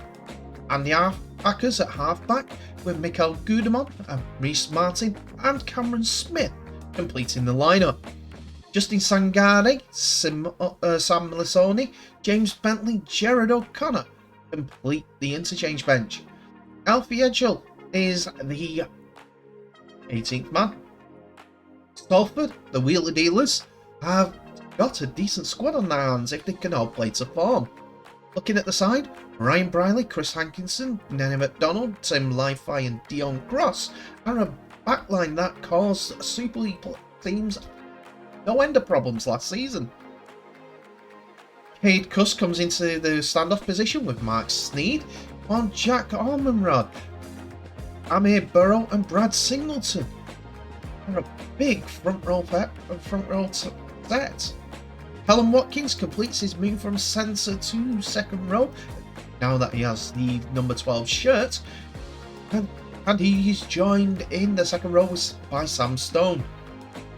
And the half-backers at halfback with Mikkel Gudemon and Reece Martin and Cameron Smith completing the lineup. Justin Sangare, Sam Lisoni, James Bentley, Jared O'Connor complete the interchange bench. Alfie Edgell is the 18th man. Salford, the Wheeler Dealers, have got a decent squad on their hands if they can all play to form. Looking at the side, Ryan Briley, Chris Hankinson, Nenny McDonald, Tim Lifey and Dion Cross are a backline that caused Super League teams no end of problems last season. Cade Cuss comes into the standoff position with Mark Sneed, while Jack Ormonrod, Amir Burrow and Brad Singleton are a big front row set. Callum Watkins completes his move from centre to second row now that he has the number 12 shirt, and he is joined in the second row by Sam Stone.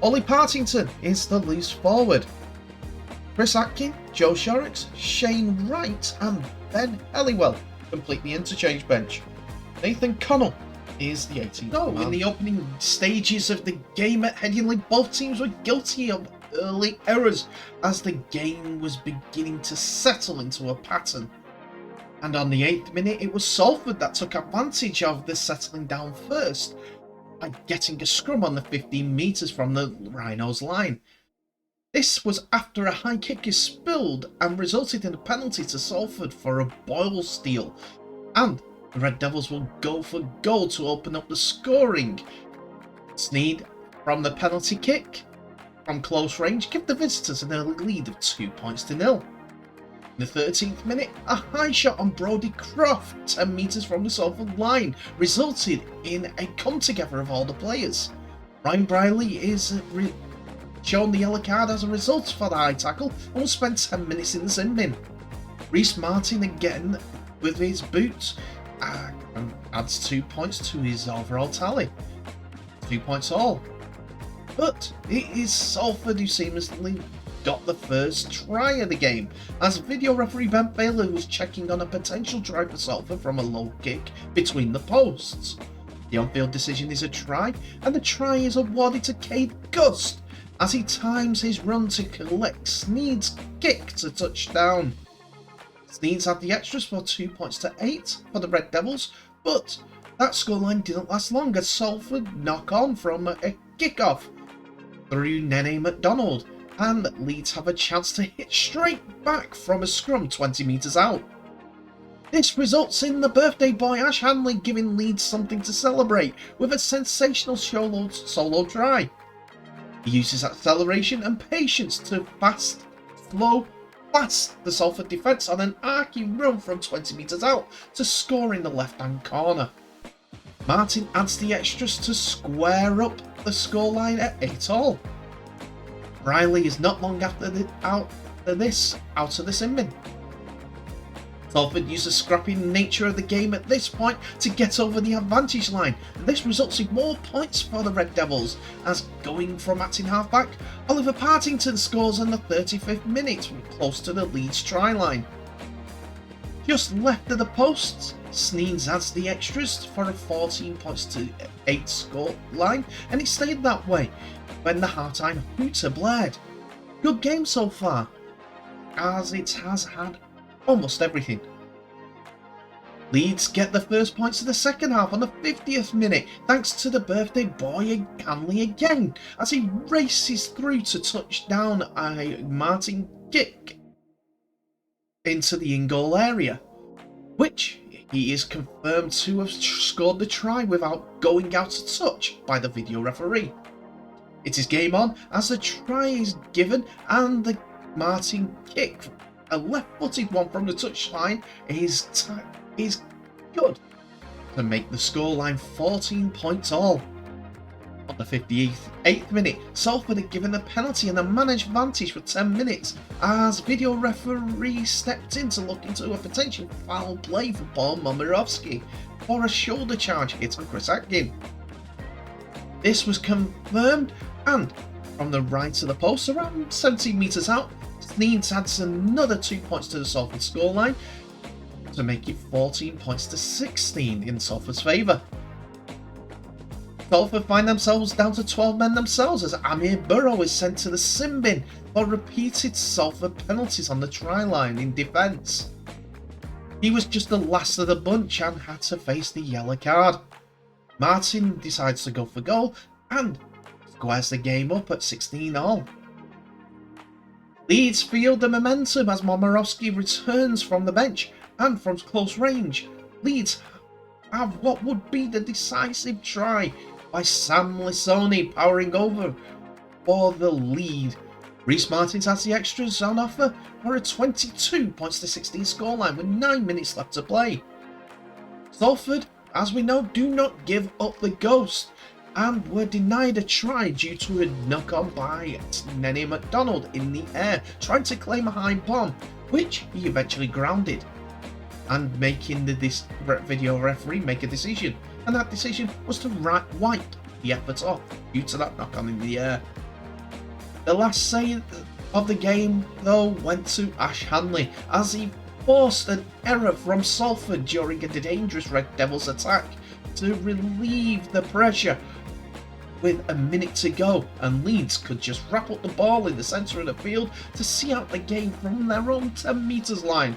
Ollie Partington is the loose forward. Chris Atkin, Joe Shorrocks, Shane Wright and Ben Helliwell complete the interchange bench. Nathan Connell is the 18th man. In the opening stages of the game at Headingley, both teams were guilty of early errors as the game was beginning to settle into a pattern. And on the 8th minute, it was Salford that took advantage of the settling down first by getting a scrum on the 15 metres from the Rhinos line. This was after a high kick is spilled and resulted in a penalty to Salford for a Boyle steal, and the Red Devils will go for goal to open up the scoring. Sneed from the penalty kick from close range give the visitors an early lead of 2 points to nil. In the 13th minute, a high shot on Brodie Croft 10 metres from the Salford line resulted in a come-together of all the players. Ryan Briley is shown the yellow card as a result for the high tackle and will spend 10 minutes in the sin bin. Reece Martin again with his boots adds 2 points to his overall tally. 2 points all. But it is Salford who seamlessly got the first try of the game, as video referee Ben Baylor was checking on a potential try for Salford from a low kick between the posts. The on-field decision is a try, and the try is awarded to Cade Gust as he times his run to collect Sneed's kick to touchdown. Sneed's had the extras for 2 points to 8 for the Red Devils, but that scoreline didn't last long as Salford knock on from a kick-off through Nene McDonald, and Leeds have a chance to hit straight back from a scrum 20 metres out. This results in the birthday boy Ash Hanley giving Leeds something to celebrate with a sensational solo try. He uses acceleration and patience to slow past the Salford defence on an arcing run from 20 metres out to score in the left-hand corner. Martin adds the extras to square up the scoreline at 8-all. Riley is not long after out of the sin bin. Salford use the scrappy nature of the game at this point to get over the advantage line, and this results in more points for the Red Devils, as going from acting halfback, Oliver Partington scores in the 35th minute close to the Leeds try line. Just left of the posts, Sneeds adds the extras for a 14 points to 8 score line, and it stayed that way when the half-time hooter blared. Good game so far, as it has had almost everything. Leeds get the first points of the second half on the 50th minute thanks to the birthday boy Hanley again, as he races through to touch down a Martin kick into the in-goal area, which he is confirmed to have scored the try without going out of touch by the video referee. It is game on as the try is given, and the Martin kick, a left-footed one from the touchline, is good to make the scoreline 14 points all. On the 58th minute, Salford are given a penalty and a managed advantage for 10 minutes as video referee stepped in to look into a potential foul play for Paul Momirovski for a shoulder charge hit on Chris Atkin. This was confirmed, and from the right of the post, around 17 metres out, Sneeds adds another 2 points to the Salford scoreline to make it 14 points to 16 in Salford's favour. Salford find themselves down to 12 men themselves as Amir Burrow is sent to the sin bin for repeated Salford penalties on the try line in defence. He was just the last of the bunch and had to face the yellow card. Martin decides to go for goal and squares the game up at 16-all. Leeds feel the momentum as Momorowski returns from the bench and from close range. Leeds have what would be the decisive try by Sam Lissoni powering over for the lead. Reece Martins has the extras on offer for a 22 points to 16 scoreline with 9 minutes left to play. Salford, as we know, do not give up the ghost and were denied a try due to a knock-on by Nenny McDonald in the air, trying to claim a high bomb, which he eventually grounded, and making the video referee make a decision, and that decision was to wipe the effort off due to that knock-on in the air. The last save of the game, though, went to Ash Hanley as he forced an error from Salford during a dangerous Red Devils attack to relieve the pressure with a minute to go, and Leeds could just wrap up the ball in the centre of the field to see out the game from their own 10 metres line.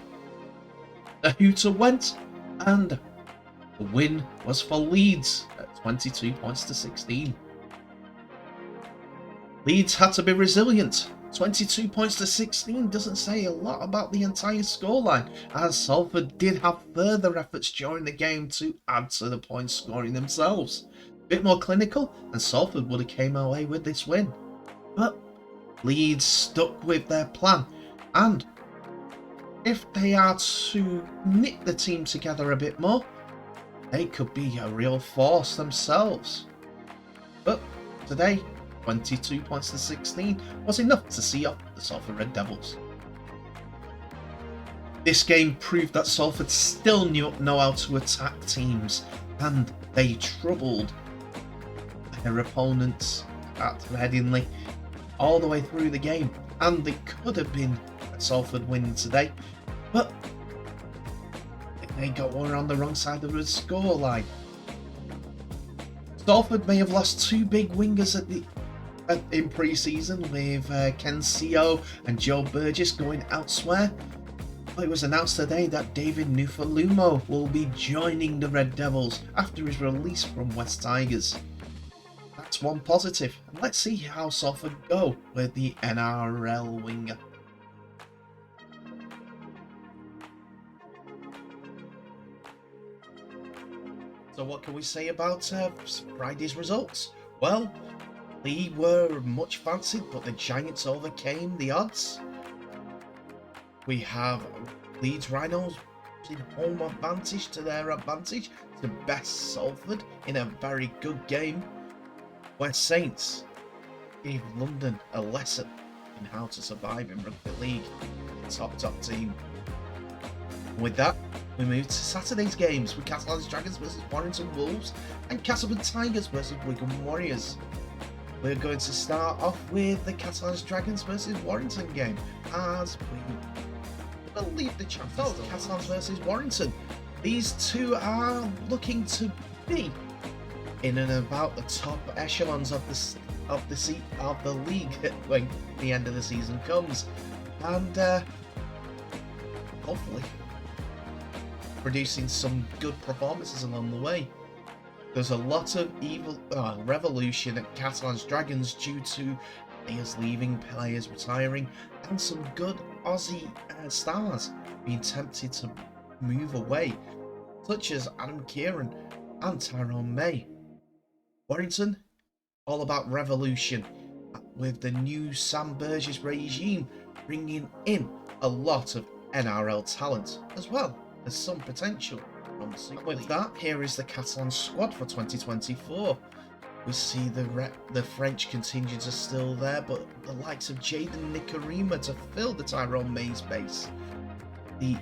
The hooter went, and the win was for Leeds at 22 points to 16. Leeds had to be resilient. 22 points to 16 doesn't say a lot about the entire scoreline, as Salford did have further efforts during the game to add to the point scoring themselves. A bit more clinical, and Salford would have came away with this win. But Leeds stuck with their plan, and if they are to knit the team together a bit more, they could be a real force themselves. But today, 22 points to 16 was enough to see off the Salford Red Devils. This game proved that Salford still know how to attack teams, and they troubled their opponents at Headingley all the way through the game, and it could have been a Salford win today, but they got one on the wrong side of the scoreline. Salford may have lost two big wingers in pre-season, with Ken Seo and Joe Burgess going elsewhere. But it was announced today that David Nufalumo will be joining the Red Devils after his release from West Tigers. That's one positive. And let's see how Salford go with the NRL winger. So what can we say about Friday's results? Well, we were much fancied, but the Giants overcame the odds. We have Leeds Rhinos using home advantage to their advantage to best Salford in a very good game, where Saints gave London a lesson in how to survive in rugby league. Top team. With that, we move to Saturday's games with Catalans Dragons versus Warrington Wolves and Castleman Tigers versus Wigan Warriors. We're going to start off with the Catalans Dragons versus Warrington game, as we believe the champions of Catalans versus Warrington. These two are looking to be in and about the top echelons of the league when the end of the season comes, and hopefully producing some good performances along the way. There's a lot of revolution at Catalans Dragons due to players leaving, players retiring, and some good Aussie stars being tempted to move away, such as Adam Kieran and Tyrone May. Warrington, all about revolution, with the new Sam Burgess regime bringing in a lot of NRL talent, as well as some potential. With that, here is the Catalan squad for 2024. We see the French contingents are still there, but the likes of Jaden Nikarima to fill the Tyrone May space. The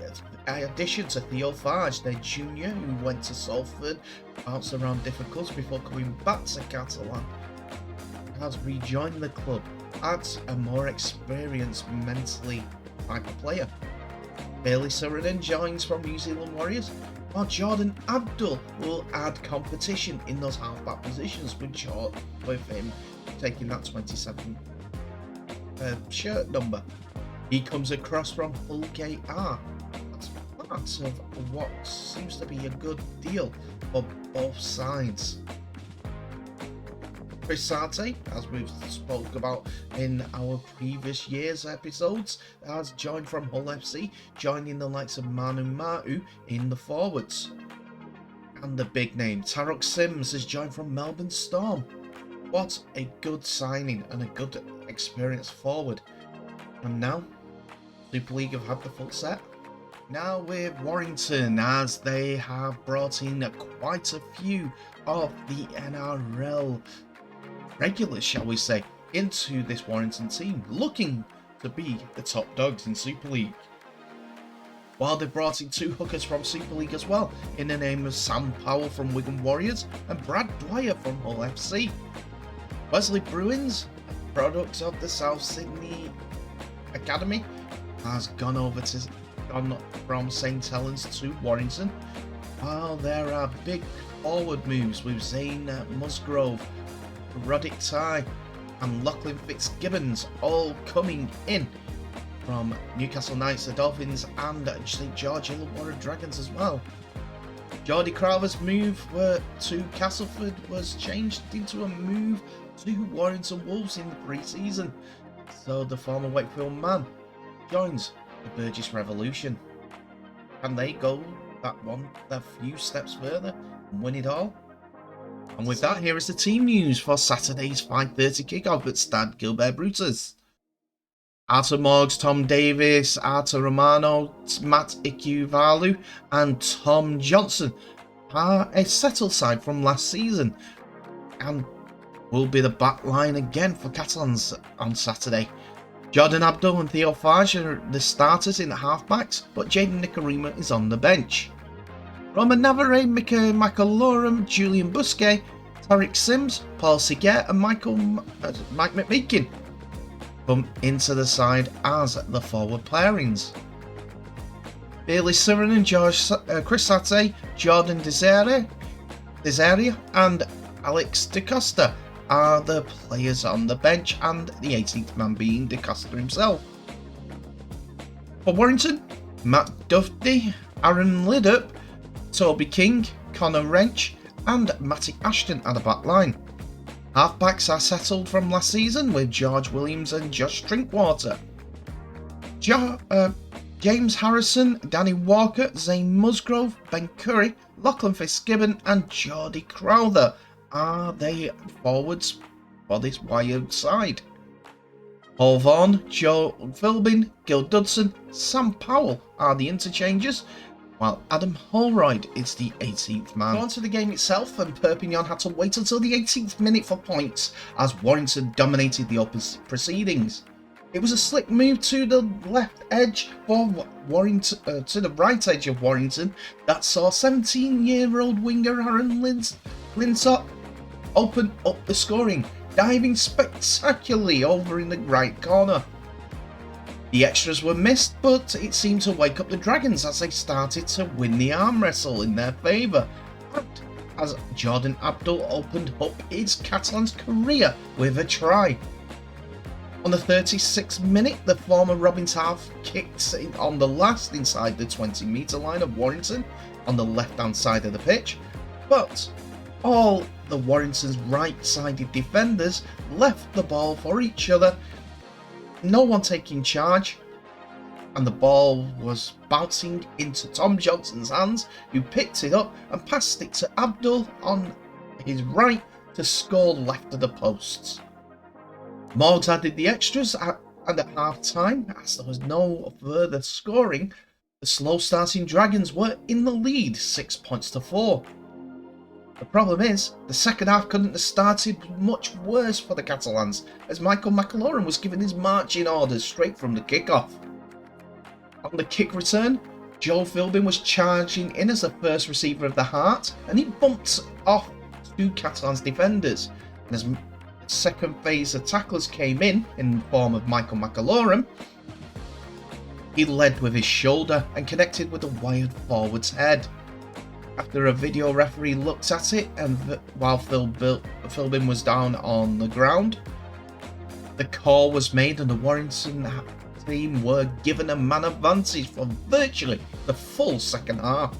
addition to Theo Farge, their junior, who went to Salford, bounced around different clubs before coming back to Catalan, has rejoined the club, adds a more experienced mentally type of player. Bailey Surridon joins from New Zealand Warriors, while Jordan Abdul will add competition in those halfback positions with him taking that 27 shirt number. He comes across from Hull KR. That's part of what seems to be a good deal for both sides. Chris Sarte, as we've spoke about in our previous year's episodes, has joined from Hull FC, joining the likes of Manu Ma'u in the forwards. And the big name, Tarok Sims, has joined from Melbourne Storm. What a good signing and a good experienced forward. And now, Super League have had the full set. Now with Warrington, as they have brought in quite a few of the NRL regulars, shall we say, into this Warrington team, looking to be the top dogs in Super League. While they've brought in 2 hookers from Super League as well, in the name of Sam Powell from Wigan Warriors and Brad Dwyer from Hull FC. Wesley Bruins, product of the South Sydney Academy, has gone from St Helens to Warrington, while there are big forward moves with Zane Musgrove, Roddick Ty and Lachlan Fitzgibbons all coming in from Newcastle Knights, the Dolphins and St George Illawarra Dragons as well. Geordie Crowther's move to Castleford was changed into a move to Warrington Wolves in the pre-season, so the former Wakefield man joins the Burgess Revolution. Can they go that few steps further and win it all? And with that, here is the team news for Saturday's 5:30 kickoff at Stade Gilbert Brutus. Arthur Morgs, Tom Davis, Arthur Romano, Matt Ikuvalu and Tom Johnson are a settled side from last season and will be the back line again for Catalans on Saturday. Jordan Abdul and Theo Fage are the starters in the halfbacks, but Jaden Nicarima is on the bench. Roman Navarre, Mika McAlorum, Julian Busquet, Tariq Sims, Paul Seguet and Mike McMeekin come into the side as the forward pairings. Bailey Siren and Chris Sate, Jordan Desaria and Alex DeCosta are the players on the bench, and the 18th man being DeCosta himself. For Warrington, Matt Duffy, Aaron Liddup, Toby King, Connor Wrench and Matty Ashton at the back line. Halfbacks are settled from last season with George Williams and Josh Drinkwater. James Harrison, Danny Walker, Zane Musgrove, Ben Curry, Lachlan Fitzgibbon and Geordie Crowther are the forwards for this wired side. Paul Vaughan, Joe Philbin, Gil Dudson, Sam Powell are the interchangers, while Adam Holroyd is the 18th man. On to the game itself, and Perpignan had to wait until the 18th minute for points as Warrington dominated the open proceedings. It was a slick move to the left edge for Warrington, to the right edge of Warrington, that saw 17-year-old winger Aaron Linsop open up the scoring, diving spectacularly over in the right corner. The extras were missed, but it seemed to wake up the Dragons as they started to win the arm wrestle in their favour, as Jordan Abdul opened up his Catalan's career with a try. On the 36th minute, the former Robins half kicked on the last inside the 20-metre line of Warrington on the left-hand side of the pitch, but all the Warrington's right-sided defenders left the ball for each other, no one taking charge, and the ball was bouncing into Tom Johnson's hands, who picked it up and passed it to Abdul on his right to score left of the posts. Morgs added the extras and at half-time, as there was no further scoring, the slow-starting Dragons were in the lead 6-4. The problem is, the second half couldn't have started much worse for the Catalans, as Michael McAlorum was given his marching orders straight from the kickoff. On the kick return, Joe Philbin was charging in as the first receiver of the Heart, and he bumped off 2 Catalans defenders. And as second phase of tacklers came in the form of Michael McAlorum, he led with his shoulder and connected with the wired forward's head. After a video referee looked at it, and while Philbin was down on the ground, the call was made and the Warrington team were given a man advantage for virtually the full second half.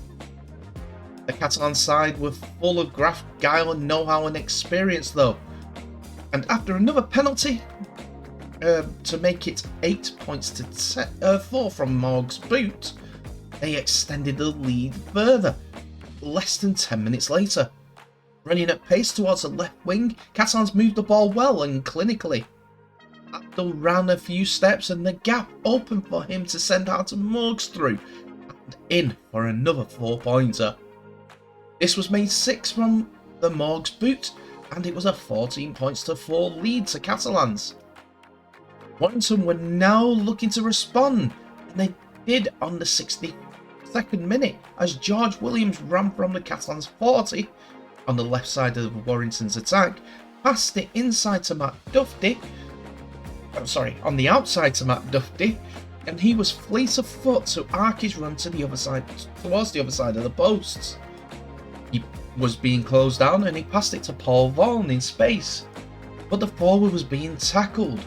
The Catalan side were full of graft, guile and know-how and experience though, And after another penalty, to make it 8 points to 4 from Morg's boot, they extended the lead further, less than 10 minutes later. Running at pace towards the left wing, Catalans moved the ball well and clinically. Abdul ran a few steps and the gap opened for him to send out Morgs through and in for another 4-pointer. This was made 6 from the Morgs boot and it was a 14 points to 4 lead to Catalans. Warrington were now looking to respond and they did on the 62nd minute as George Williams ran from the Catalans 40 on the left side of Warrington's attack, passed it inside to Matt Duffy, on the outside to Matt Duffy, and he was fleet of foot to arc his run to the other side, towards the other side of the posts. He was being closed down and he passed it to Paul Vaughan in space, but the forward was being tackled.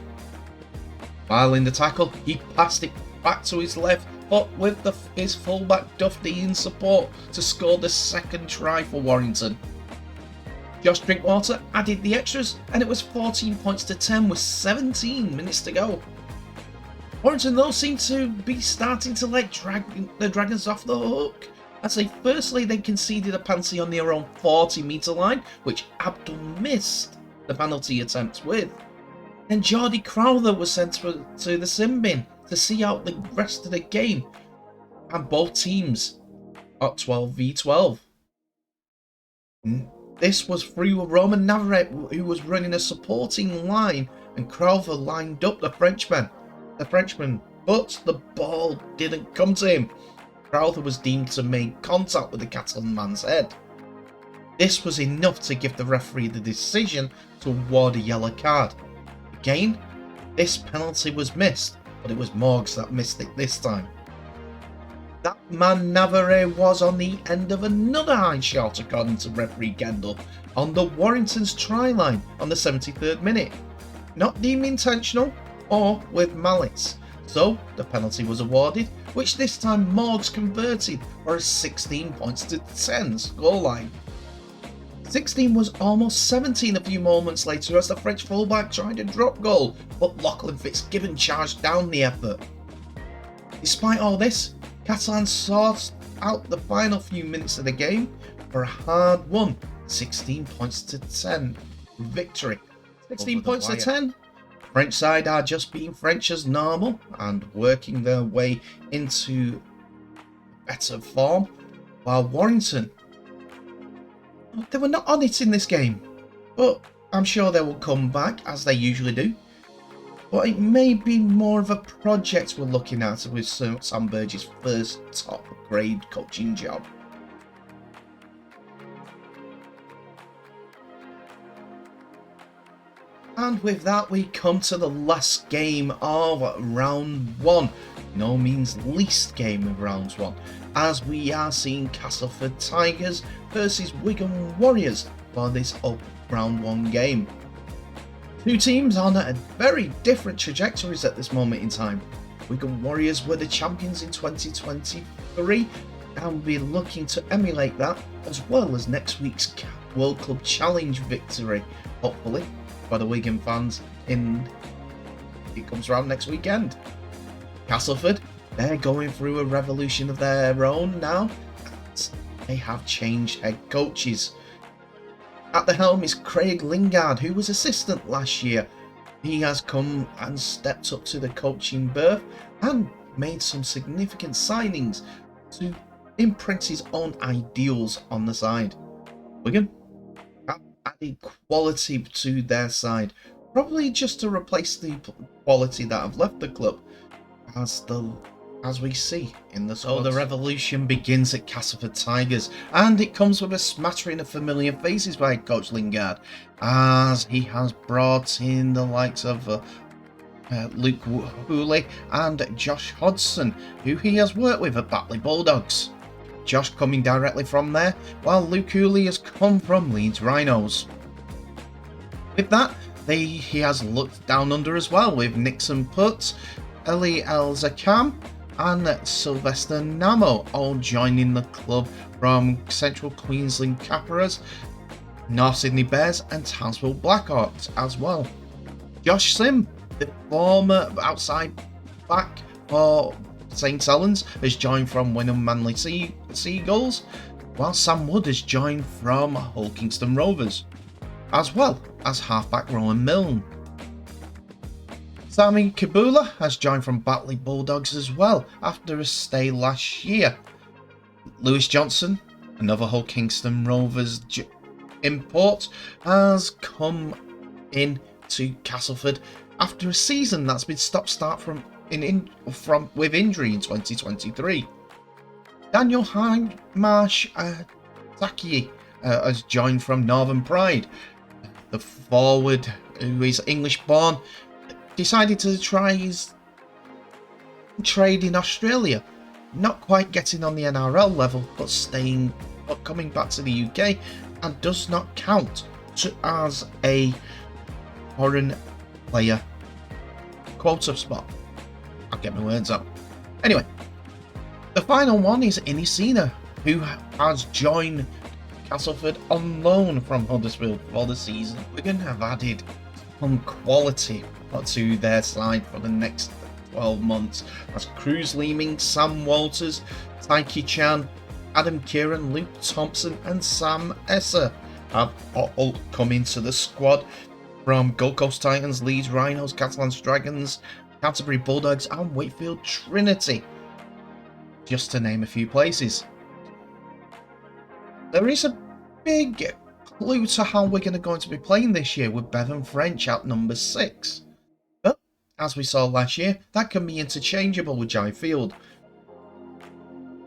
While in the tackle, he passed it back to his left foot with his fullback Duffy in support to score the second try for Warrington. Josh Drinkwater added the extras and it was 14 points to 10 with 17 minutes to go. Warrington though seemed to be starting to let the Dragons off the hook, as they conceded a penalty on their own 40-metre line, which Abdul missed the penalty attempt with. Then Jordy Crowther was sent to the sin bin to see out the rest of the game, and both teams at 12v12. This was through Roman Navarrete, who was running a supporting line, and Crowther lined up the Frenchman, but the ball didn't come to him. Crowther was deemed to make contact with the Catalan man's head. This was enough to give the referee the decision to award a yellow card. Again, this penalty was missed, but it was Morgs that missed it this time. That man Navarrete was on the end of another high shot, according to referee Kendall, on the Warrington's try line on the 73rd minute. Not deemed intentional or with malice, so the penalty was awarded, which this time Morgs converted for a 16 points to 10 scoreline. 16 was almost 17 a few moments later as the French fullback tried a drop goal, but Lachlan Fitzgibbon charged down the effort. Despite all this, Catalans sought out the final few minutes of the game for a hard-won 16 points to 10 victory. 16 points to 10. French side are just being French as normal and working their way into better form, while Warrington, they were not on it in this game, but I'm sure they will come back as they usually do. But it may be more of a project we're looking at with Sam Burgess' first top grade coaching job. And with that, we come to the last game of round 1. No means least game of round 1, as we are seeing Castleford Tigers versus Wigan Warriors for this round 1 game. Two teams on very different trajectories at this moment in time. Wigan Warriors were the champions in 2023 and will be looking to emulate that, as well as next week's World Club Challenge victory, hopefully, for the Wigan fans it comes around next weekend. Castleford, they're going through a revolution of their own now. They have changed head coaches. At the helm is Craig Lingard, who was assistant last year. He has come and stepped up to the coaching berth and made some significant signings to imprint his own ideals on the side. Wigan have added quality to their side, probably just to replace the quality that have left the club, as we see in the squad. So the revolution begins at Castleford Tigers, and it comes with a smattering of familiar faces by Coach Lingard, as he has brought in the likes of Luke Hooley and Josh Hodgson, who he has worked with at Batley Bulldogs. Josh coming directly from there, while Luke Hooley has come from Leeds Rhinos. With that, he has looked down under as well, with Nixon Putt, Eli El Zakam and Sylvester Namo all joining the club from Central Queensland Capras. North Sydney Bears and Townsville Blackhawks as well. Josh Sim, the former outside back for St Helens, has joined from Wynnum Manly Seagulls, while Sam Wood has joined from Hull Kingston Rovers, as well as halfback Rowan Milne. Sami Kibula has joined from Batley Bulldogs as well after a stay last year. Lewis Johnson, another Hull Kingston Rovers import, has come in to Castleford after a season that's been stop-start with injury in 2023. Daniel Hindmarsh Taki has joined from Northern Pride. The forward, who is English-born, decided to try his trade in Australia, not quite getting on the NRL level, but coming back to the UK, and does not count as a foreign player quota spot. I'll get my words out. Anyway, the final one is Inisina, who has joined Castleford on loan from Huddersfield for the season. Wigan have added some quality to their side for the next 12 months as Cruz Leeming, Sam Walters, Taiki Chan, Adam Kieran, Luke Thompson and Sam Esser have all come into the squad from Gold Coast Titans, Leeds Rhinos, Catalans Dragons, Canterbury Bulldogs and Wakefield Trinity, just to name a few places. There is a big clue to how Wigan are going to be playing this year, with Bevan French at number 6. But, as we saw last year, that can be interchangeable with Jai Field.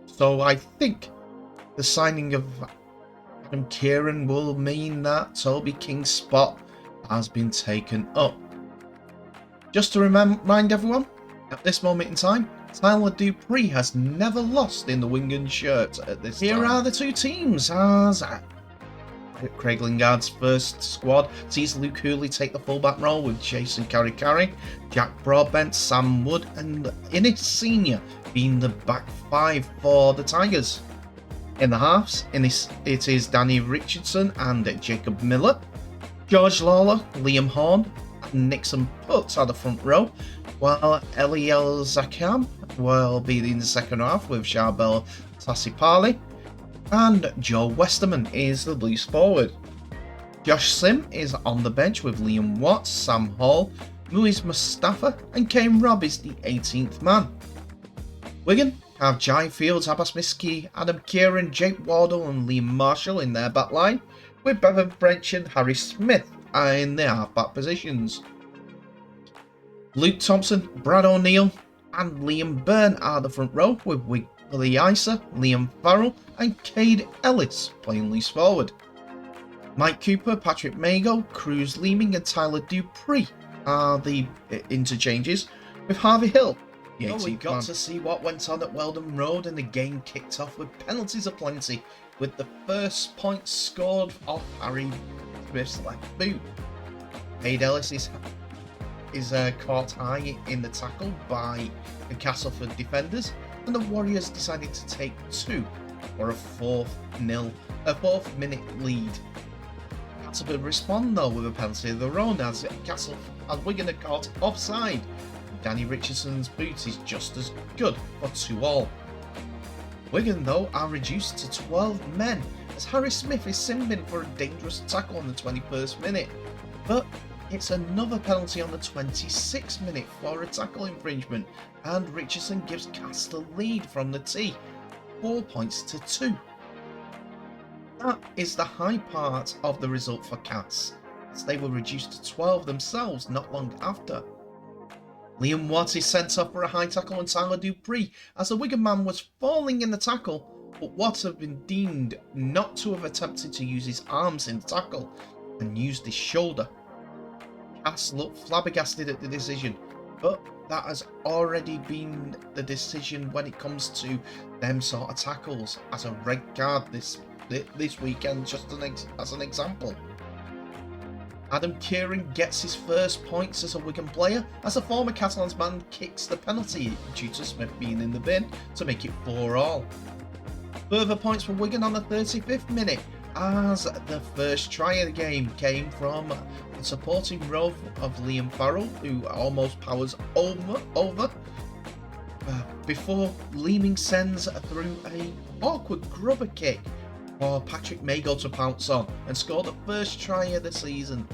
So I think the signing of Adam Kieran will mean that Toby King's spot has been taken up. Just to remind everyone, at this moment in time, Tyler Dupree has never lost in the Wigan shirt at this time. Here are the two teams as Craig Lingard's first squad sees Luke Hooley take the fullback role with Jason Karikari, Jack Broadbent, Sam Wood and Innes Senior being the back 5 for the Tigers. In the halves, it is Danny Richardson and Jacob Miller, George Lawler, Liam Horn and Nixon Putz are the front row, while Eliel Zakam will be in the second half with Charbel Tassipali, and Joe Westerman is the loose forward. Josh Sim is on the bench with Liam Watts, Sam Hall, Muiz Mustafa and Kane Robb is the 18th man. Wigan have Jai Fields, Abbas Miski, Adam Kieran, Jake Wardle and Liam Marshall in their back line, with Bevan French and Harry Smith in their half-back positions. Luke Thompson, Brad O'Neill and Liam Byrne are the front row, with Willie Isa, Liam Farrell and Cade Ellis playing loose forward. Mike Cooper, Patrick Mago, Cruz Leeming and Tyler Dupree are the interchanges, with Harvey Hill. We got to see what went on at Weldon Road, and the game kicked off with penalties aplenty, with the first point scored off Harry Smith's left boot. Cade Ellis is caught high in the tackle by the Castleford defenders, and the Warriors decided to take 2 for a 4th minute lead. Castleford respond though with a penalty of their own as Wigan are caught offside. Danny Richardson's boot is just as good for 2-all. Wigan though are reduced to 12 men as Harry Smith is simbing for a dangerous tackle on the 21st minute, but it's another penalty on the 26th minute for a tackle infringement, and Richardson gives Cass the lead from the tee, 4 points to 2. That is the high part of the result for Cass, as they were reduced to 12 themselves not long after. Liam Watt is sent off for a high tackle on Tyler Dupree as the Wigan man was falling in the tackle, but Watt had been deemed not to have attempted to use his arms in the tackle and used his shoulder. Cass looked flabbergasted at the decision, but that has already been the decision when it comes to them sort of tackles, as a red card this weekend, just as an example. Adam Kieran gets his first points as a Wigan player as a former Catalans man kicks the penalty due to Smith being in the bin to make it 4-all. Further points for Wigan on the 35th minute as the first try of the game came from the supporting role of Liam Farrell, who almost powers over before Leeming sends through a awkward grubber kick for Patrick Mago to pounce on and score the first try of the season.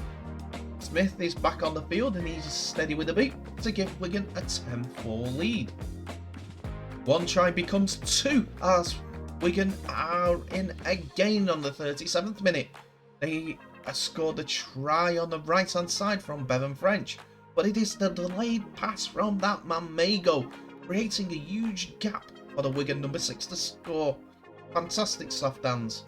Smith is back on the field and he's steady with the beat to give Wigan a 10-4 lead. One try becomes two as Wigan are in again on the 37th minute. They scored a try on the right hand side from Bevan French, but it is the delayed pass from that man Mago, creating a huge gap for the Wigan number 6 to score. Fantastic soft hands.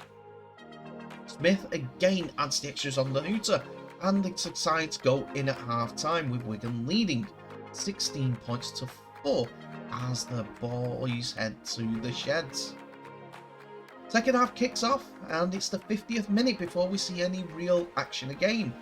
Smith again adds the extras on the hooter, and the sides go in at half time with Wigan leading 16 points to 4 as the boys head to the sheds. Second half kicks off and it's the 50th minute before we see any real action again.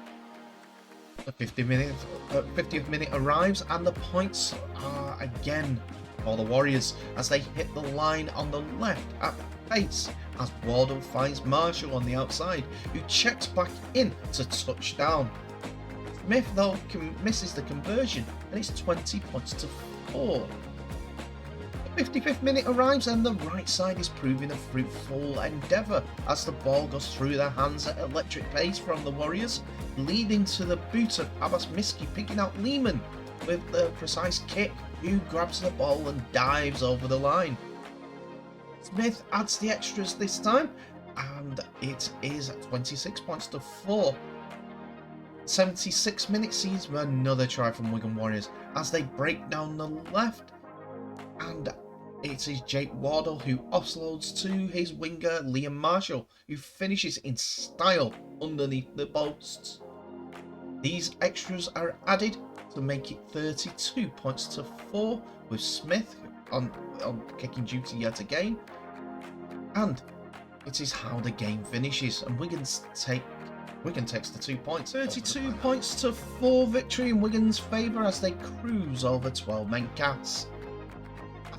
The 50th minute arrives and the points are again for the Warriors as they hit the line on the left at pace as Wardle finds Marshall on the outside, who checks back in to touchdown. Smith though misses the conversion and it's 20 points to 4. The 55th minute arrives and the right side is proving a fruitful endeavour as the ball goes through their hands at electric pace from the Warriors, leading to the boot of Abbas Miski picking out Lehman with the precise kick, who grabs the ball and dives over the line. Smith adds the extras this time and it is 26 points to 4. 76 minutes sees another try from Wigan Warriors as they break down the left, and it is Jake Wardle who offloads to his winger Liam Marshall, who finishes in style underneath the posts. These extras are added to make it 32 points to 4 with Smith on kicking duty yet again, and it is how the game finishes and Wigan takes the 2 points. 32 points to 4 victory in Wigan's favour as they cruise over 12 men Cass.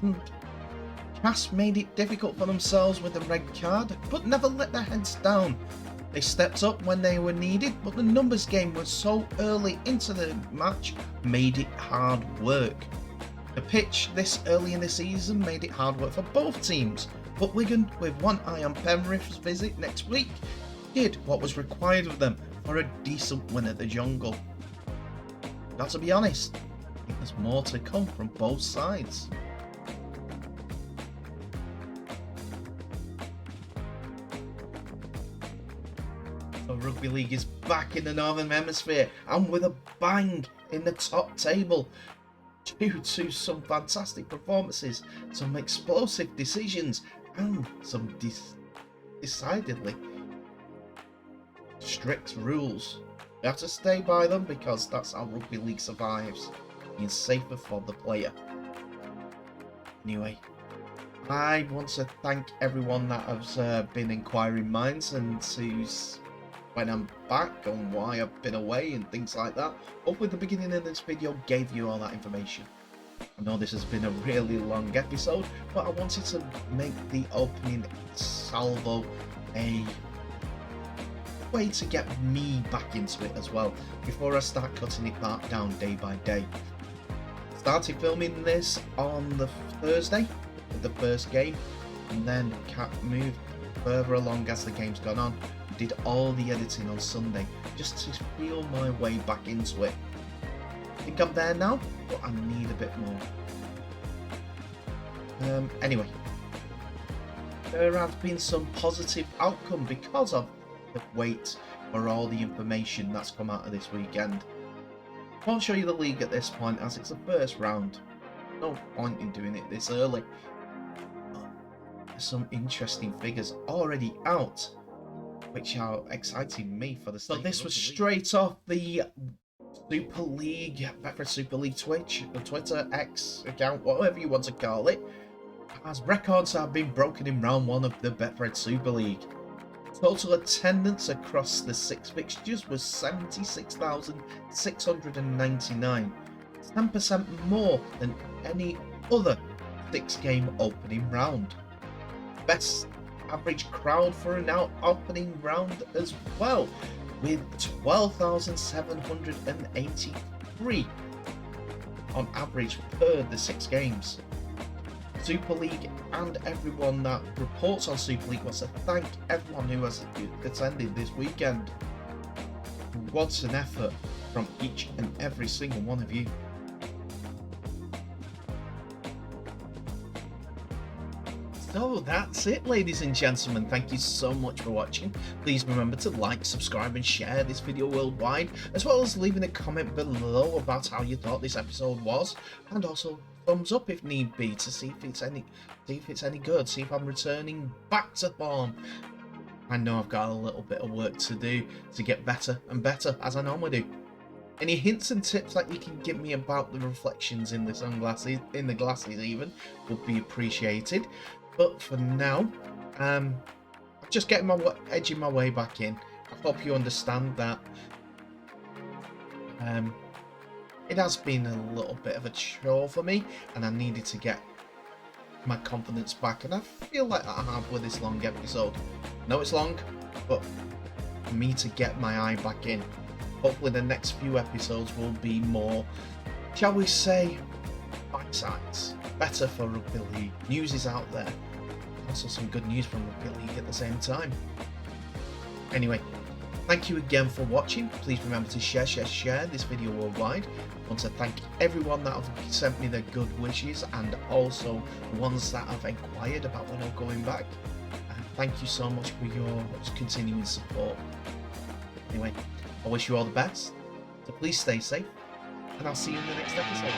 And Cass made it difficult for themselves with the red card, but never let their heads down. They stepped up when they were needed, but the numbers game was so early into the match made it hard work. The pitch this early in the season made it hard work for both teams, but Wigan, with one eye on Penrith's visit next week, did what was required of them for a decent win at the Jungle. Now, to be honest, I think there's more to come from both sides. The Rugby League is back in the Northern Hemisphere and with a bang in the top table due to some fantastic performances, some explosive decisions and some decidedly strict rules. We have to stay by them because that's how Rugby League survives, being safer for the player. Anyway, I want to thank everyone that has been inquiring minds and to when I'm back on why I've been away and things like that. Hopefully the beginning of this video gave you all that information. I know this has been a really long episode, but I wanted to make the opening salvo a way to get me back into it as well before I start cutting it back down day by day. Started filming this on the Thursday with the first game, and then moved further along as the game's gone on. Did all the editing on Sunday just to feel my way back into it. I think I'm there now, but I need a bit more. Anyway, there has been some positive outcome because of the wait for all the information that's come out of this weekend. I won't show you the league at this point as it's the first round. No point in doing it this early. There's some interesting figures already out, which are exciting me for the sake. So this was straight off the Super League, Betfred Super League Twitter, X account, whatever you want to call it, as records have been broken in round 1 of the Betfred Super League. Total attendance across the 6 fixtures was 76,699, 10% more than any other 6-game opening round. Best average crowd for an opening round as well, with 12,783 on average per the 6 games. Super League and everyone that reports on Super League wants to thank everyone who has attended this weekend. What's an effort from each and every single one of you. So that's it, ladies and gentlemen. Thank you so much for watching. Please remember to like, subscribe and share this video worldwide, as well as leaving a comment below about how you thought this episode was, and also thumbs up if need be to see if it's any good, see if I'm returning back to form. I know I've got a little bit of work to do to get better and better, as I normally do. Any hints and tips that you can give me about the reflections in the sunglasses, in the glasses even, would be appreciated. But for now, I'm just edging my way back in. I hope you understand that it has been a little bit of a chore for me, and I needed to get my confidence back, and I feel like I have with this long episode. I know it's long, but for me to get my eye back in, hopefully the next few episodes will be more, shall we say, bite-sized, better for Rugby League. News is out there, also some good news from Rugby League at the same time. Anyway, thank you again for watching. Please remember to share this video worldwide. I want to thank everyone that have sent me their good wishes, and also the ones that have inquired about when I'm going back. Thank you so much for your continuing support. Anyway, I wish you all the best, so please stay safe, and I'll see you in the next episode.